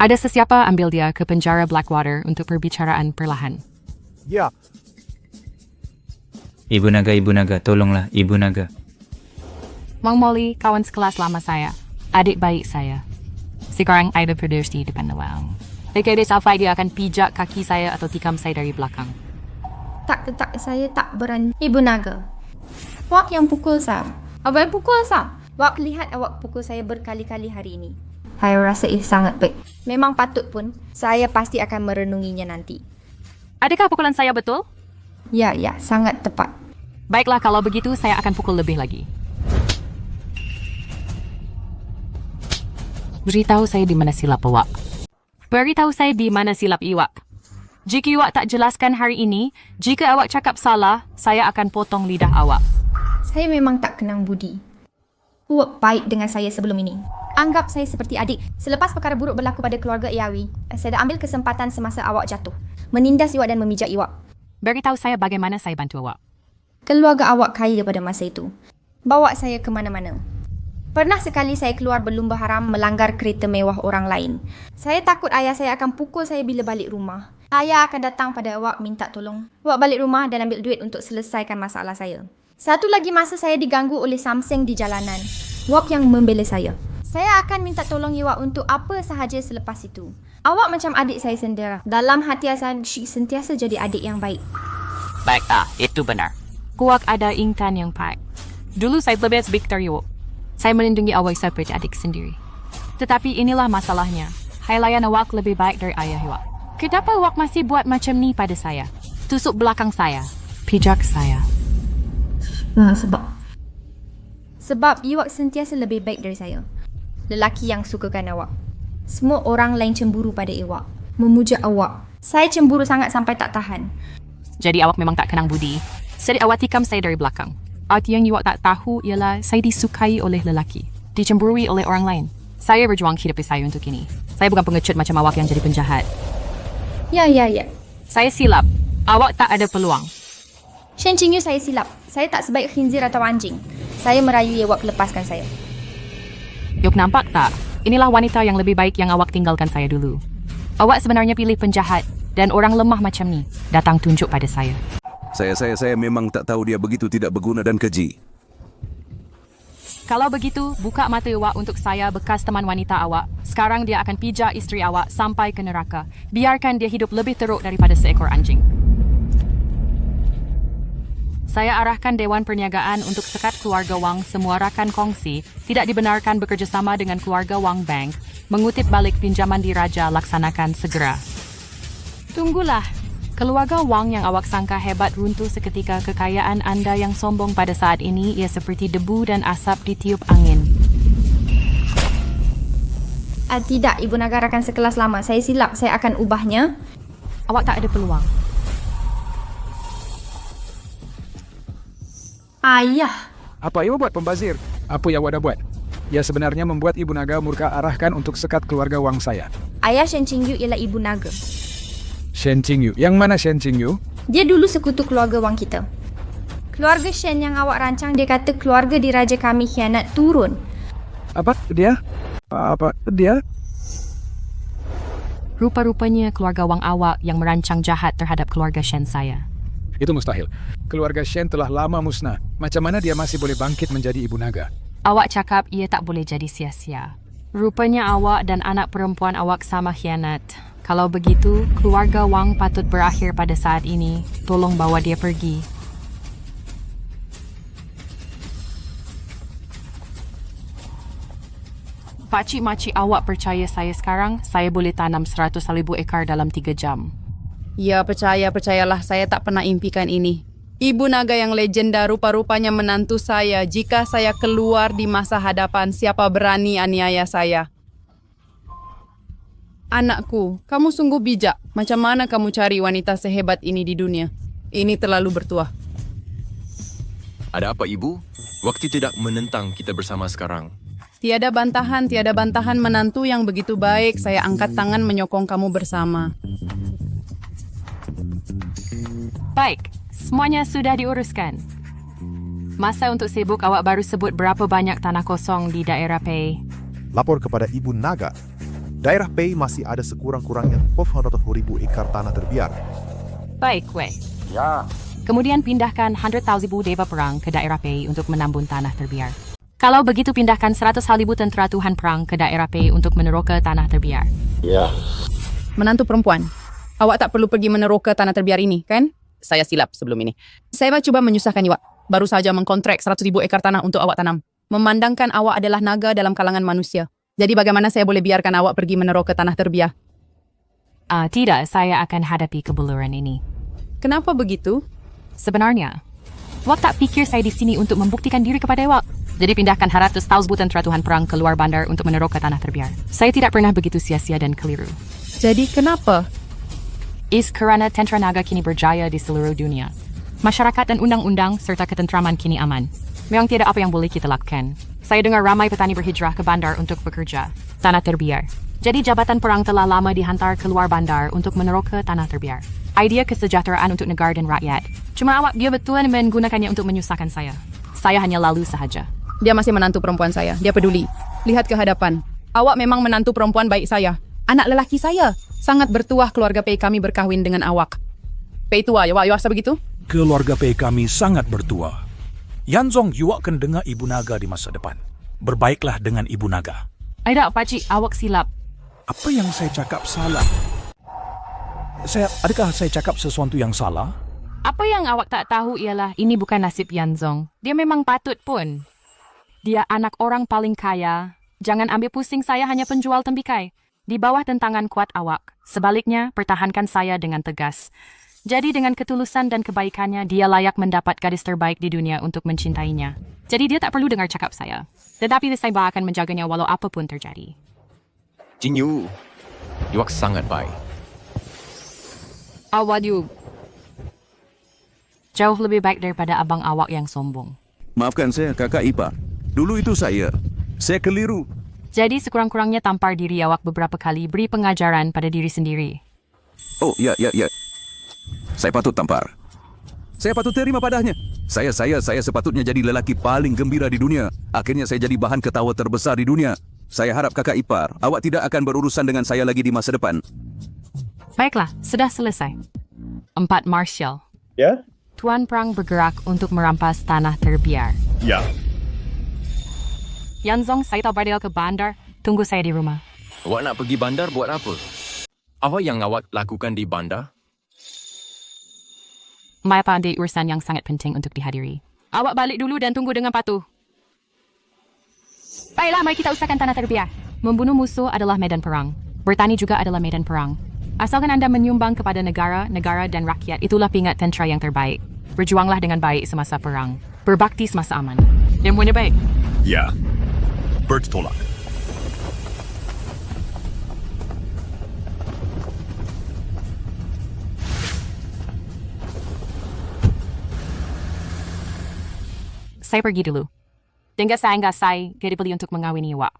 Ada sesiapa ambil dia ke penjara Blackwater untuk perbicaraan perlahan. Ya. Ibu Naga, tolonglah Ibu Naga. Mang Molly, kawan sekelas lama saya. Adik baik saya. Sekarang ada berdiri di depan awang. Jika dia sampai, dia akan pijak kaki saya atau tikam saya dari belakang. Tak, saya tak berani. Ibu Naga. Awak yang pukul saya. Awak yang pukul saya. Awak lihat awak pukul saya berkali-kali hari ini. Saya rasa itu sangat baik. Memang patut pun. Saya pasti akan merenunginya nanti. Adakah pukulan saya betul? Ya, sangat tepat. Baiklah, kalau begitu saya akan pukul lebih lagi. Beritahu saya di mana silap awak. Beritahu saya di mana silap Iwak. Jika Iwak tak jelaskan hari ini, jika awak cakap salah, saya akan potong lidah awak. Saya memang tak kenang budi. Awak baik dengan saya sebelum ini. Anggap saya seperti adik. Selepas perkara buruk berlaku pada keluarga Iawi, saya dah ambil kesempatan semasa awak jatuh. Menindas Iwak dan memijak Iwak. Beritahu saya bagaimana saya bantu awak. Keluarga awak kaya pada masa itu. Bawa saya ke mana-mana. Pernah sekali saya keluar berlumba haram melanggar kereta mewah orang lain. Saya takut ayah saya akan pukul saya bila balik rumah. Ayah akan datang pada awak minta tolong. Awak balik rumah dan ambil duit untuk selesaikan masalah saya. Satu lagi masa saya diganggu oleh Samseng di jalanan. Awak yang membela saya. Saya akan minta tolong awak untuk apa sahaja selepas itu. Awak macam adik saya sendiri. Dalam hati saya sentiasa jadi adik yang baik. Baik, itu benar. Kuak ada ingatan yang baik. Dulu saya lebih baik dari awak. Saya melindungi awak seperti adik sendiri. Tetapi inilah masalahnya. Hailayan awak lebih baik dari ayah awak. Kenapa awak masih buat macam ni pada saya? Tusuk belakang saya. Pijak saya. Sebab awak sentiasa lebih baik dari saya. Lelaki yang sukakan awak. Semua orang lain cemburu pada awak. Memuja awak. Saya cemburu sangat sampai tak tahan. Jadi awak memang tak kenang budi. Jadi awak tikam saya dari belakang. Arti yang awak tak tahu ialah saya disukai oleh lelaki. Dicemburui oleh orang lain. Saya berjuang hidup saya untuk ini. Saya bukan pengecut macam awak yang jadi penjahat. Ya. Saya silap. Awak tak ada peluang. Shen Qingyu, saya silap. Saya tak sebaik khinzir atau anjing. Saya merayui awak lepaskan saya. Yuk, nampak tak? Inilah wanita yang lebih baik yang awak tinggalkan saya dulu. Awak sebenarnya pilih penjahat dan orang lemah macam ni datang tunjuk pada saya. Saya memang tak tahu dia begitu tidak berguna dan keji. Kalau begitu, buka mata awak untuk saya, bekas teman wanita awak. Sekarang dia akan pijak isteri awak sampai ke neraka. Biarkan dia hidup lebih teruk daripada seekor anjing. Saya arahkan Dewan Perniagaan untuk sekat keluarga Wang semua rakan kongsi tidak dibenarkan bekerjasama dengan keluarga Wang Bank. Mengutip balik pinjaman diraja laksanakan segera. Tunggulah. Keluarga Wang yang awak sangka hebat runtuh seketika. Kekayaan anda yang sombong pada saat ini ia seperti debu dan asap ditiup angin. Tidak, Ibu Naga rakan sekelas lama. Saya silap, saya akan ubahnya. Awak tak ada peluang. Ayah. Apa Ibu buat pembazir? Apa yang awak dah buat? Ya sebenarnya membuat Ibu Naga murka arahkan untuk sekat keluarga Wang saya. Ayah Shen Qingyu ialah Ibu Naga. Shen Qingyu. Yang mana Shen Qingyu? Dia dulu sekutu keluarga Wang kita. Keluarga Shen yang awak rancang, dia kata keluarga diraja kami khianat turun. Apa dia? Rupa-rupanya keluarga Wang awak yang merancang jahat terhadap keluarga Shen saya. Itu mustahil. Keluarga Shen telah lama musnah. Macam mana dia masih boleh bangkit menjadi ibu naga? Awak cakap ia tak boleh jadi sia-sia. Rupanya awak dan anak perempuan awak sama khianat. Kalau begitu, keluarga Wang patut berakhir pada saat ini. Tolong bawa dia pergi. Pakcik-makcik awak percaya saya sekarang, saya boleh tanam 100,000 ekar dalam 3 jam. Ya, percayalah saya tak pernah impikan ini. Ibu naga yang legenda rupa-rupanya menantu saya. Jika saya keluar di masa hadapan, siapa berani aniaya saya? Anakku, kamu sungguh bijak. Macam mana kamu cari wanita sehebat ini di dunia? Ini terlalu bertuah. Ada apa, Ibu? Waktu tidak menentang kita bersama sekarang. Tiada bantahan menantu yang begitu baik. Saya angkat tangan menyokong kamu bersama. Baik, semuanya sudah diuruskan. Masa untuk sibuk, awak baru sebut berapa banyak tanah kosong di daerah Pei. Lapor kepada Ibu Naga. Daerah Pei masih ada sekurang-kurangnya 400,000 ekar tanah terbiar. Baik, Wei. Ya. Kemudian pindahkan 100,000 dewa perang ke daerah Pei untuk menambun tanah terbiar. Kalau begitu, pindahkan 100,000 tentera Tuhan Perang ke daerah Pei untuk meneroka tanah terbiar. Ya. Menantu perempuan, awak tak perlu pergi meneroka tanah terbiar ini, kan? Saya silap sebelum ini. Saya cuba menyusahkan awak. Baru saja mengkontrak 100,000 ekar tanah untuk awak tanam. Memandangkan awak adalah naga dalam kalangan manusia. Jadi bagaimana saya boleh biarkan awak pergi meneroka tanah terbiar? Tidak, saya akan hadapi kebuluran ini. Kenapa begitu? Sebenarnya, awak tak pikir saya di sini untuk membuktikan diri kepada awak. Jadi pindahkan 100,000 tentera Tuhan Perang keluar bandar untuk meneroka tanah terbiar. Saya tidak pernah begitu sia-sia dan keliru. Jadi kenapa? Kerana tentera naga kini berjaya di seluruh dunia. Masyarakat dan undang-undang serta ketentraman kini aman. Memang tiada apa yang boleh kita lakukan. Saya dengar ramai petani berhijrah ke bandar untuk bekerja. Tanah terbiar. Jadi jabatan perang telah lama dihantar keluar bandar untuk meneroka tanah terbiar. Idea kesejahteraan untuk negara dan rakyat. Cuma awak dia betul menggunakannya untuk menyusahkan saya. Saya hanya lalu sahaja. Dia masih menantu perempuan saya. Dia peduli. Lihat ke hadapan. Awak memang menantu perempuan baik saya. Anak lelaki saya. Sangat bertuah keluarga Pei kami berkahwin dengan awak. Pei tua, ya rasa begitu? Keluarga Pei kami sangat bertuah. Yanzong, you akan dengar Ibu Naga di masa depan. Berbaiklah dengan Ibu Naga. Tidak, pakcik, awak silap. Apa yang saya cakap salah? Adakah saya cakap sesuatu yang salah? Apa yang awak tak tahu ialah ini bukan nasib Yanzong. Dia memang patut pun. Dia anak orang paling kaya. Jangan ambil pusing, saya hanya penjual tembikai. Di bawah tentangan kuat awak. Sebaliknya, pertahankan saya dengan tegas. Jadi dengan ketulusan dan kebaikannya, dia layak mendapat gadis terbaik di dunia untuk mencintainya. Jadi dia tak perlu dengar cakap saya. Tetapi saya akan menjaganya walau apapun terjadi. Jinyu, awak sangat baik. Awak you. Jauh lebih baik daripada abang awak yang sombong. Maafkan saya, kakak ipar. Dulu itu saya. Saya keliru. Jadi sekurang-kurangnya tampar diri awak beberapa kali, beri pengajaran pada diri sendiri. Oh, ya. Saya patut tampar. Saya patut terima padanya. Saya sepatutnya jadi lelaki paling gembira di dunia. Akhirnya saya jadi bahan ketawa terbesar di dunia. Saya harap kakak ipar, awak tidak akan berurusan dengan saya lagi di masa depan. Baiklah, sudah selesai. 4 Martial. Ya? Tuan Perang bergerak untuk merampas tanah terbiar. Ya. Yanzong, saya tahu berdel ke bandar. Tunggu saya di rumah. Awak nak pergi bandar buat apa? Apa yang awak lakukan di bandar? May ada urusan yang sangat penting untuk dihadiri. Awak balik dulu dan tunggu dengan patuh. Baiklah, mari kita usahakan tanah terbiar. Membunuh musuh adalah medan perang. Bertani juga adalah medan perang. Asalkan anda menyumbang kepada negara dan rakyat, itulah pingat tentera yang terbaik. Berjuanglah dengan baik semasa perang. Berbakti semasa aman. Dan punya baik. Ya. Bertolak. Saya pergi dulu. Hingga saya dipilih untuk mengawini awak.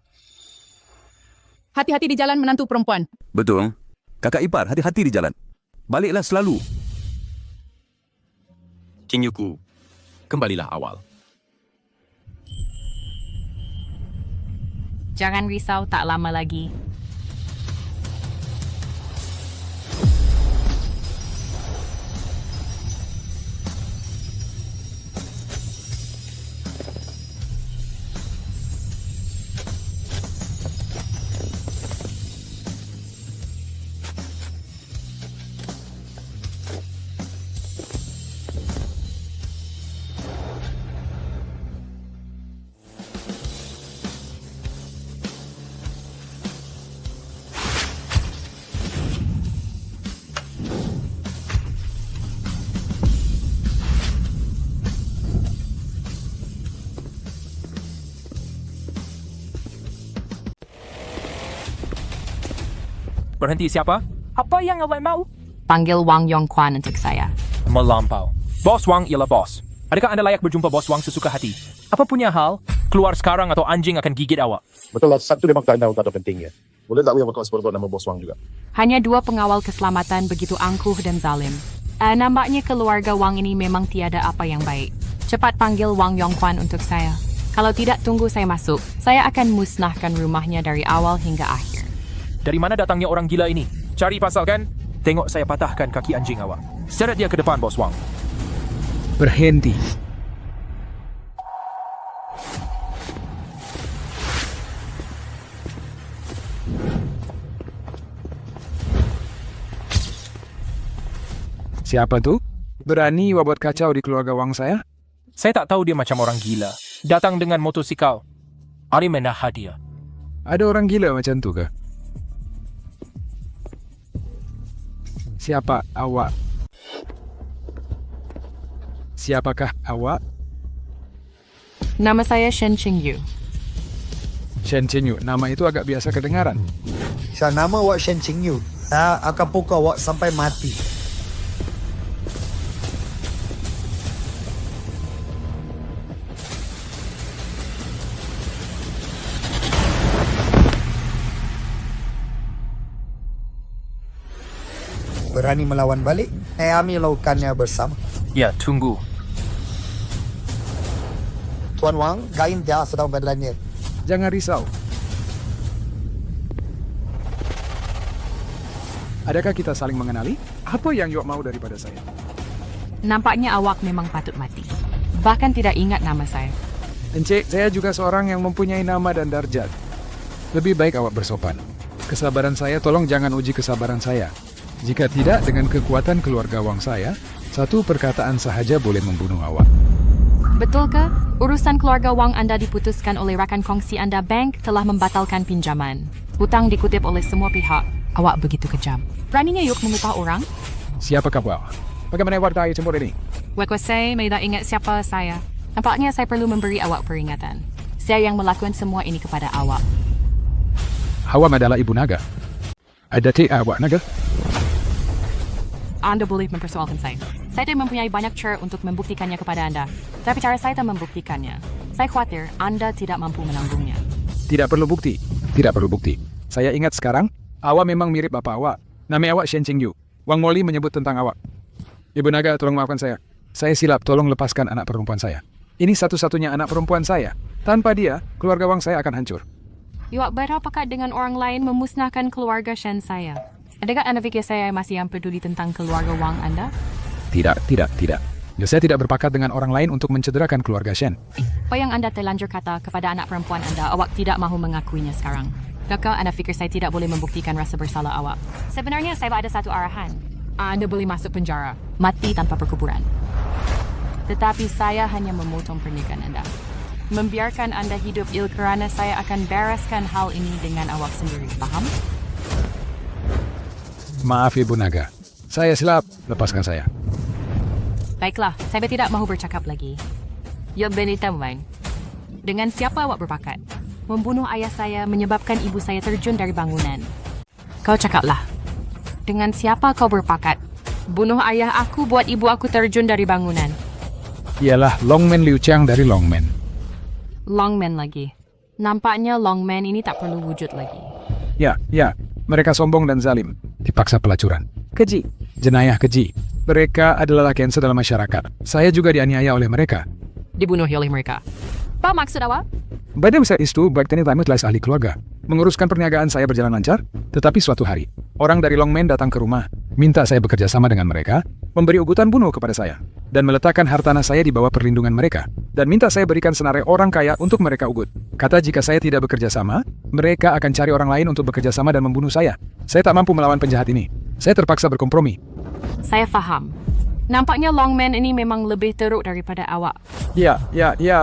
Hati-hati di jalan menantu perempuan. Betul. Kakak ipar, hati-hati di jalan. Baliklah selalu. Cinyuku, kembalilah awal. Jangan risau, tak lama lagi. Berhenti siapa? Apa yang awak mau? Panggil Wang Yongquan untuk saya. Melampau. Bos Wang ialah bos. Adakah anda layak berjumpa Bos Wang sesuka hati? Apa punya hal? Keluar sekarang atau anjing akan gigit awak. Betul lah, satu memang tak ada pentingnya. Boleh tak awak sebut nama Bos Wang juga? Hanya 2 pengawal keselamatan begitu angkuh dan zalim. Nampaknya keluarga Wang ini memang tiada apa yang baik. Cepat panggil Wang Yongquan untuk saya. Kalau tidak, tunggu saya masuk. Saya akan musnahkan rumahnya dari awal hingga akhir. Dari mana datangnya orang gila ini? Cari pasal kan? Tengok saya patahkan kaki anjing awak. Seret dia ke depan, Bos Wang. Berhenti. Siapa tuh? Berani buat kacau di keluarga Wang saya? Saya tak tahu dia macam orang gila. Datang dengan motosikal. Ari menahan dia. Ada orang gila macam tu ke? Siapa awak? Siapakah awak? Nama saya Shen Qingyu. Shen Qingyu, nama itu agak biasa kedengaran. Nama awak Shen Qingyu. Saya akan pukul awak sampai mati. Berani melawan balik? Kami lakukannya bersama. Ya, tunggu. Tuan Wang, Gain dia sedang berlanya. Jangan risau. Adakah kita saling mengenali? Apa yang awak mau daripada saya? Nampaknya awak memang patut mati. Bahkan tidak ingat nama saya. Encik, saya juga seorang yang mempunyai nama dan darjat. Lebih baik awak bersopan. Kesabaran saya, tolong jangan uji kesabaran saya. Jika tidak, dengan kekuatan keluarga Wang saya, satu perkataan sahaja boleh membunuh awak. Betul ke? Urusan keluarga Wang Anda diputuskan oleh rakan kongsi Anda bank telah membatalkan pinjaman. Hutang dikutip oleh semua pihak. Awak begitu kejam. Beraninya yuk mengupah orang? Siapakah awak? Bagaimana awak tahu cembur ini? Saya tidak ingat siapa saya. Nampaknya saya perlu memberi awak peringatan. Saya yang melakukan semua ini kepada awak. Awak adalah ibu naga. Ada awak naga? Anda boleh mempersoalkan saya. Saya tidak mempunyai banyak cara untuk membuktikannya kepada Anda. Tapi cara saya tak membuktikannya. Saya khawatir Anda tidak mampu menanggungnya. Tidak perlu bukti. Tidak perlu bukti. Saya ingat sekarang, awak memang mirip bapa awak. Nama awak Shen Qingyu. Wang Moli menyebut tentang awak. Ibu naga, tolong maafkan saya. Saya silap, tolong lepaskan anak perempuan saya. Ini satu-satunya anak perempuan saya. Tanpa dia, keluarga Wang saya akan hancur. Awak berapakah dengan orang lain memusnahkan keluarga Shen saya? Adakah Anda fikir saya masih yang peduli tentang keluarga Wang Anda? Tidak. Saya tidak berpakat dengan orang lain untuk mencederakan keluarga Shen. Apa yang Anda terlanjur kata kepada anak perempuan Anda, awak tidak mahu mengakuinya sekarang. Kakak, Anda fikir saya tidak boleh membuktikan rasa bersalah awak. Sebenarnya saya ada satu arahan. Anda boleh masuk penjara, mati tanpa perkuburan. Tetapi saya hanya memotong pernikahan Anda. Membiarkan Anda hidup kerana saya akan bereskan hal ini dengan awak sendiri, paham? Maaf Ibu Naga, saya silap, lepaskan saya. Baiklah, saya tidak mahu bercakap lagi. Yuk Benitaman, dengan siapa awak berpakat? Membunuh ayah saya menyebabkan ibu saya terjun dari bangunan. Kau cakaplah, dengan siapa kau berpakat? Bunuh ayah aku buat ibu aku terjun dari bangunan. Ialah Longman Liu Chang dari Longman. Longman lagi. Nampaknya Longman ini tak perlu wujud lagi. Ya, mereka sombong dan zalim. Dipaksa pelacuran. Keji. Jenayah keji. Mereka adalah cancer dalam masyarakat. Saya juga dianiaya oleh mereka. Dibunuh oleh mereka. Apa maksud awak? Pada saat itu, Baktani Taimut adalah ahli keluarga. Menguruskan perniagaan saya berjalan lancar, tetapi suatu hari, orang dari Longman datang ke rumah, minta saya bekerja sama dengan mereka, memberi ugutan bunuh kepada saya, dan meletakkan hartanah saya di bawah perlindungan mereka, dan minta saya berikan senarai orang kaya untuk mereka ugut. Kata jika saya tidak bekerja sama, mereka akan cari orang lain untuk bekerja sama dan membunuh saya. Saya tak mampu melawan penjahat ini. Saya terpaksa berkompromi. Saya faham. Nampaknya Longman ini memang lebih teruk daripada awak. Ya,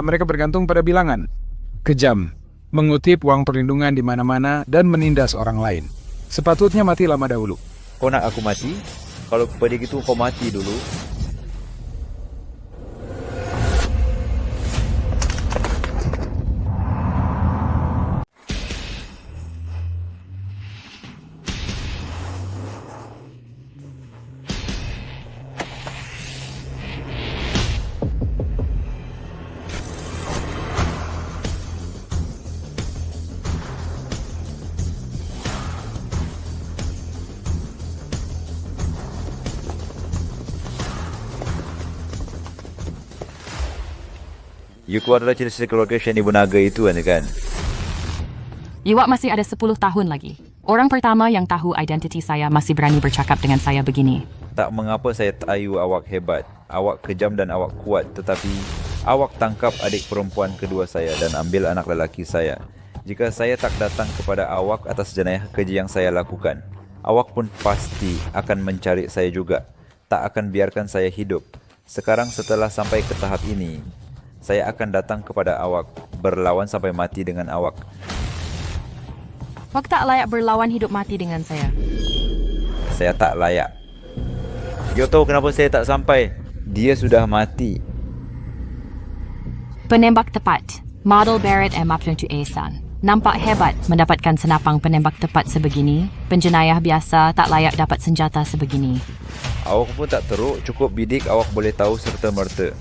mereka bergantung pada bilangan. Kejam, mengutip uang perlindungan di mana-mana dan menindas orang lain. Sepatutnya mati lama dahulu. Kau nak aku mati? Kalau pada gitu kau mati dulu. Yuko adalah cerita keluarga Shen Ibu Naga itu kan? Iwak masih ada 10 tahun lagi. Orang pertama yang tahu identiti saya masih berani bercakap dengan saya begini. Tak mengapa saya tahu awak hebat, awak kejam dan awak kuat, tetapi awak tangkap adik perempuan kedua saya dan ambil anak lelaki saya. Jika saya tak datang kepada awak atas jenayah keji yang saya lakukan, awak pun pasti akan mencari saya juga. Tak akan biarkan saya hidup. Sekarang setelah sampai ke tahap ini, saya akan datang kepada awak, berlawan sampai mati dengan awak. Awak tak layak berlawan hidup mati dengan saya. Saya tak layak. Dia tahu kenapa saya tak sampai. Dia sudah mati. Penembak tepat. Model Barrett M22A-san. Nampak hebat mendapatkan senapang penembak tepat sebegini. Penjenayah biasa tak layak dapat senjata sebegini. Awak pun tak teruk, cukup bidik awak boleh tahu serta-merta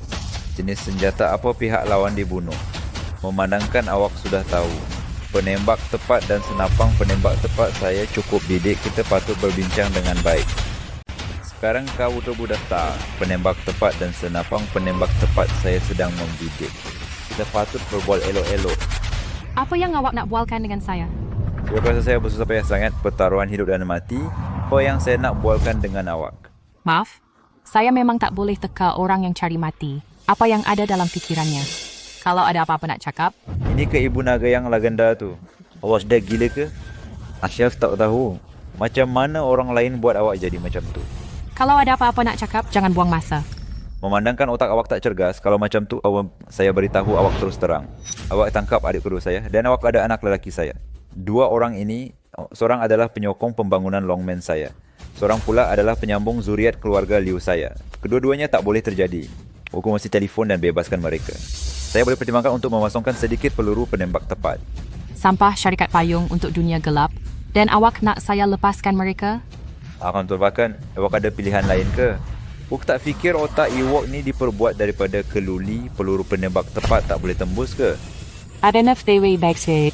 jenis senjata apa pihak lawan dibunuh. Memandangkan awak sudah tahu penembak tepat dan senapang penembak tepat saya cukup bidik, kita patut berbincang dengan baik. Sekarang kau sudah daftar. Penembak tepat dan senapang penembak tepat saya sedang membidik. Kita patut berbual elok-elok. Apa yang awak nak bualkan dengan saya? Jika rasa saya bersusah payah sangat pertaruhan hidup dan mati, apa yang saya nak bualkan dengan awak? Maaf, saya memang tak boleh teka orang yang cari mati. Apa yang ada dalam fikirannya? Kalau ada apa-apa nak cakap? Ini ke Ibu Naga yang legenda tu. Awak sudah gila ke? Asyaf tak tahu. Macam mana orang lain buat awak jadi macam tu? Kalau ada apa-apa nak cakap, jangan buang masa. Memandangkan otak awak tak cergas, kalau macam tu saya beritahu awak terus terang. Awak tangkap adik kedua saya dan awak ada anak lelaki saya. Dua orang ini, seorang adalah penyokong pembangunan longman saya. Seorang pula adalah penyambung zuriat keluarga Liu saya. Kedua-duanya tak boleh terjadi. Hukum mesti telefon dan bebaskan mereka. Saya boleh pertimbangkan untuk memasangkan sedikit peluru penembak tepat. Sampah syarikat payung untuk dunia gelap. Dan awak nak saya lepaskan mereka? Akan terbahkan, awak ada pilihan lain ke? Awak tak fikir otak Ewok ni diperbuat daripada keluli, peluru penembak tepat tak boleh tembus ke? Ada enough dewe baik saya.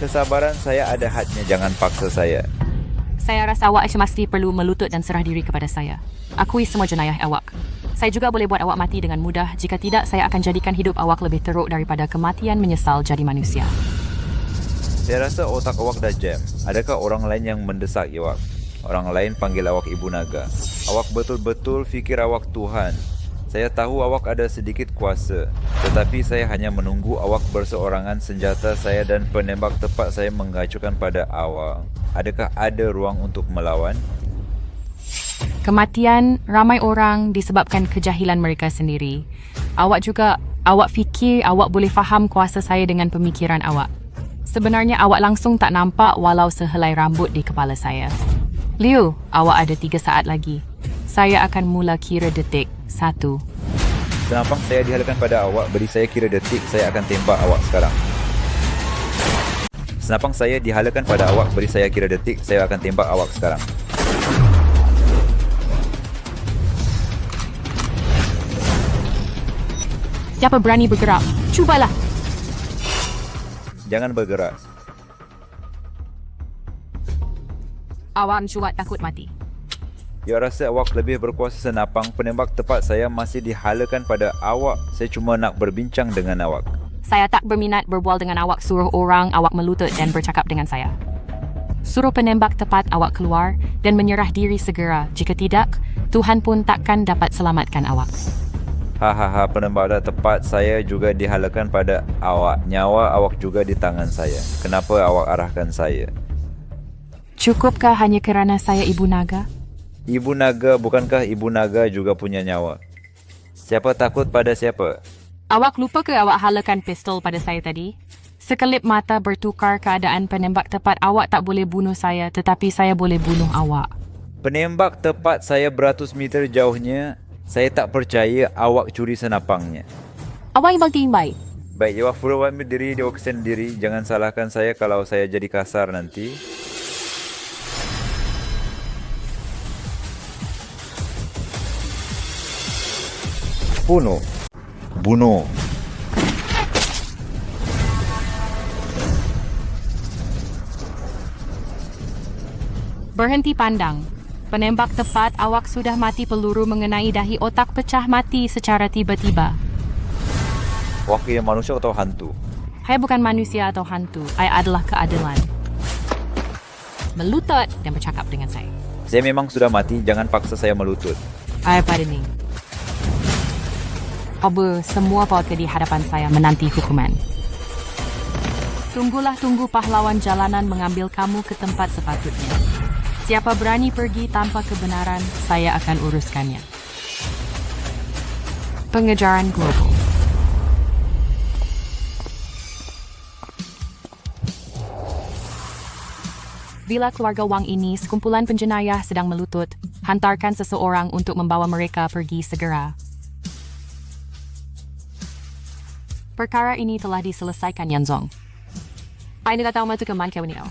Kesabaran saya ada hadnya, jangan paksa saya. Saya rasa awak mesti perlu melutut dan serah diri kepada saya. Akui semua jenayah awak. Saya juga boleh buat awak mati dengan mudah. Jika tidak, saya akan jadikan hidup awak lebih teruk daripada kematian menyesal jadi manusia. Saya rasa otak awak dah jam. Adakah orang lain yang mendesak awak? Orang lain panggil awak Ibu Naga. Awak betul-betul fikir awak Tuhan. Saya tahu awak ada sedikit kuasa, tetapi saya hanya menunggu awak berseorangan senjata saya dan penembak tepat saya mengacukan pada awak. Adakah ada ruang untuk melawan? Kematian ramai orang disebabkan kejahilan mereka sendiri. Awak fikir awak boleh faham kuasa saya dengan pemikiran awak. Sebenarnya awak langsung tak nampak walau sehelai rambut di kepala saya. Liu, awak ada 3 saat lagi. Saya akan mula kira detik. 1. Senapang saya dihalakan pada awak, beri saya kira detik, saya akan tembak awak sekarang. Senapang saya dihalakan pada awak, beri saya kira detik, saya akan tembak awak sekarang. Siapa berani bergerak? Cubalah. Jangan bergerak. Awak mencuat takut mati. Ya rasa awak lebih berkuasa senapang. Penembak tepat saya masih dihalakan pada awak. Saya cuma nak berbincang dengan awak. Saya tak berminat berbual dengan awak. Suruh orang awak melutut dan bercakap dengan saya. Suruh penembak tepat awak keluar dan menyerah diri segera. Jika tidak, Tuhan pun takkan dapat selamatkan awak. Hahaha, penembak tepat saya juga dihalakan pada awak. Nyawa awak juga di tangan saya. Kenapa awak arahkan saya? Cukupkah hanya kerana saya Ibu Naga? Ibu Naga, bukankah Ibu Naga juga punya nyawa? Siapa takut pada siapa? Awak lupa ke awak halakan pistol pada saya tadi? Sekelip mata bertukar keadaan penembak tepat awak tak boleh bunuh saya, tetapi saya boleh bunuh awak. Penembak tepat saya beratus meter jauhnya. Saya tak percaya awak curi senapangnya. Awak yang timbang. Baik, awak fura ambil diri, awak sendiri. Jangan salahkan saya kalau saya jadi kasar nanti. Bunuh. Bunuh. Berhenti pandang. Penembak tepat, awak sudah mati, peluru mengenai dahi, otak pecah, mati secara tiba-tiba. Wakil manusia atau hantu? Saya bukan manusia atau hantu. Saya adalah keadilan. Melutut dan bercakap dengan saya. Saya memang sudah mati, jangan paksa saya melutut. Saya pada ni. Obu, semua warga di hadapan saya menanti hukuman. Tunggu pahlawan jalanan mengambil kamu ke tempat sepatutnya. Siapa berani pergi tanpa kebenaran, saya akan uruskannya. Pengejaran global. Bila keluarga Wang ini, sekumpulan penjenayah sedang melutut, hantarkan seseorang untuk membawa mereka pergi segera. Perkara ini telah diselesaikan, Yanzong. Ay, nagataw mo ito kaman kayo niyo.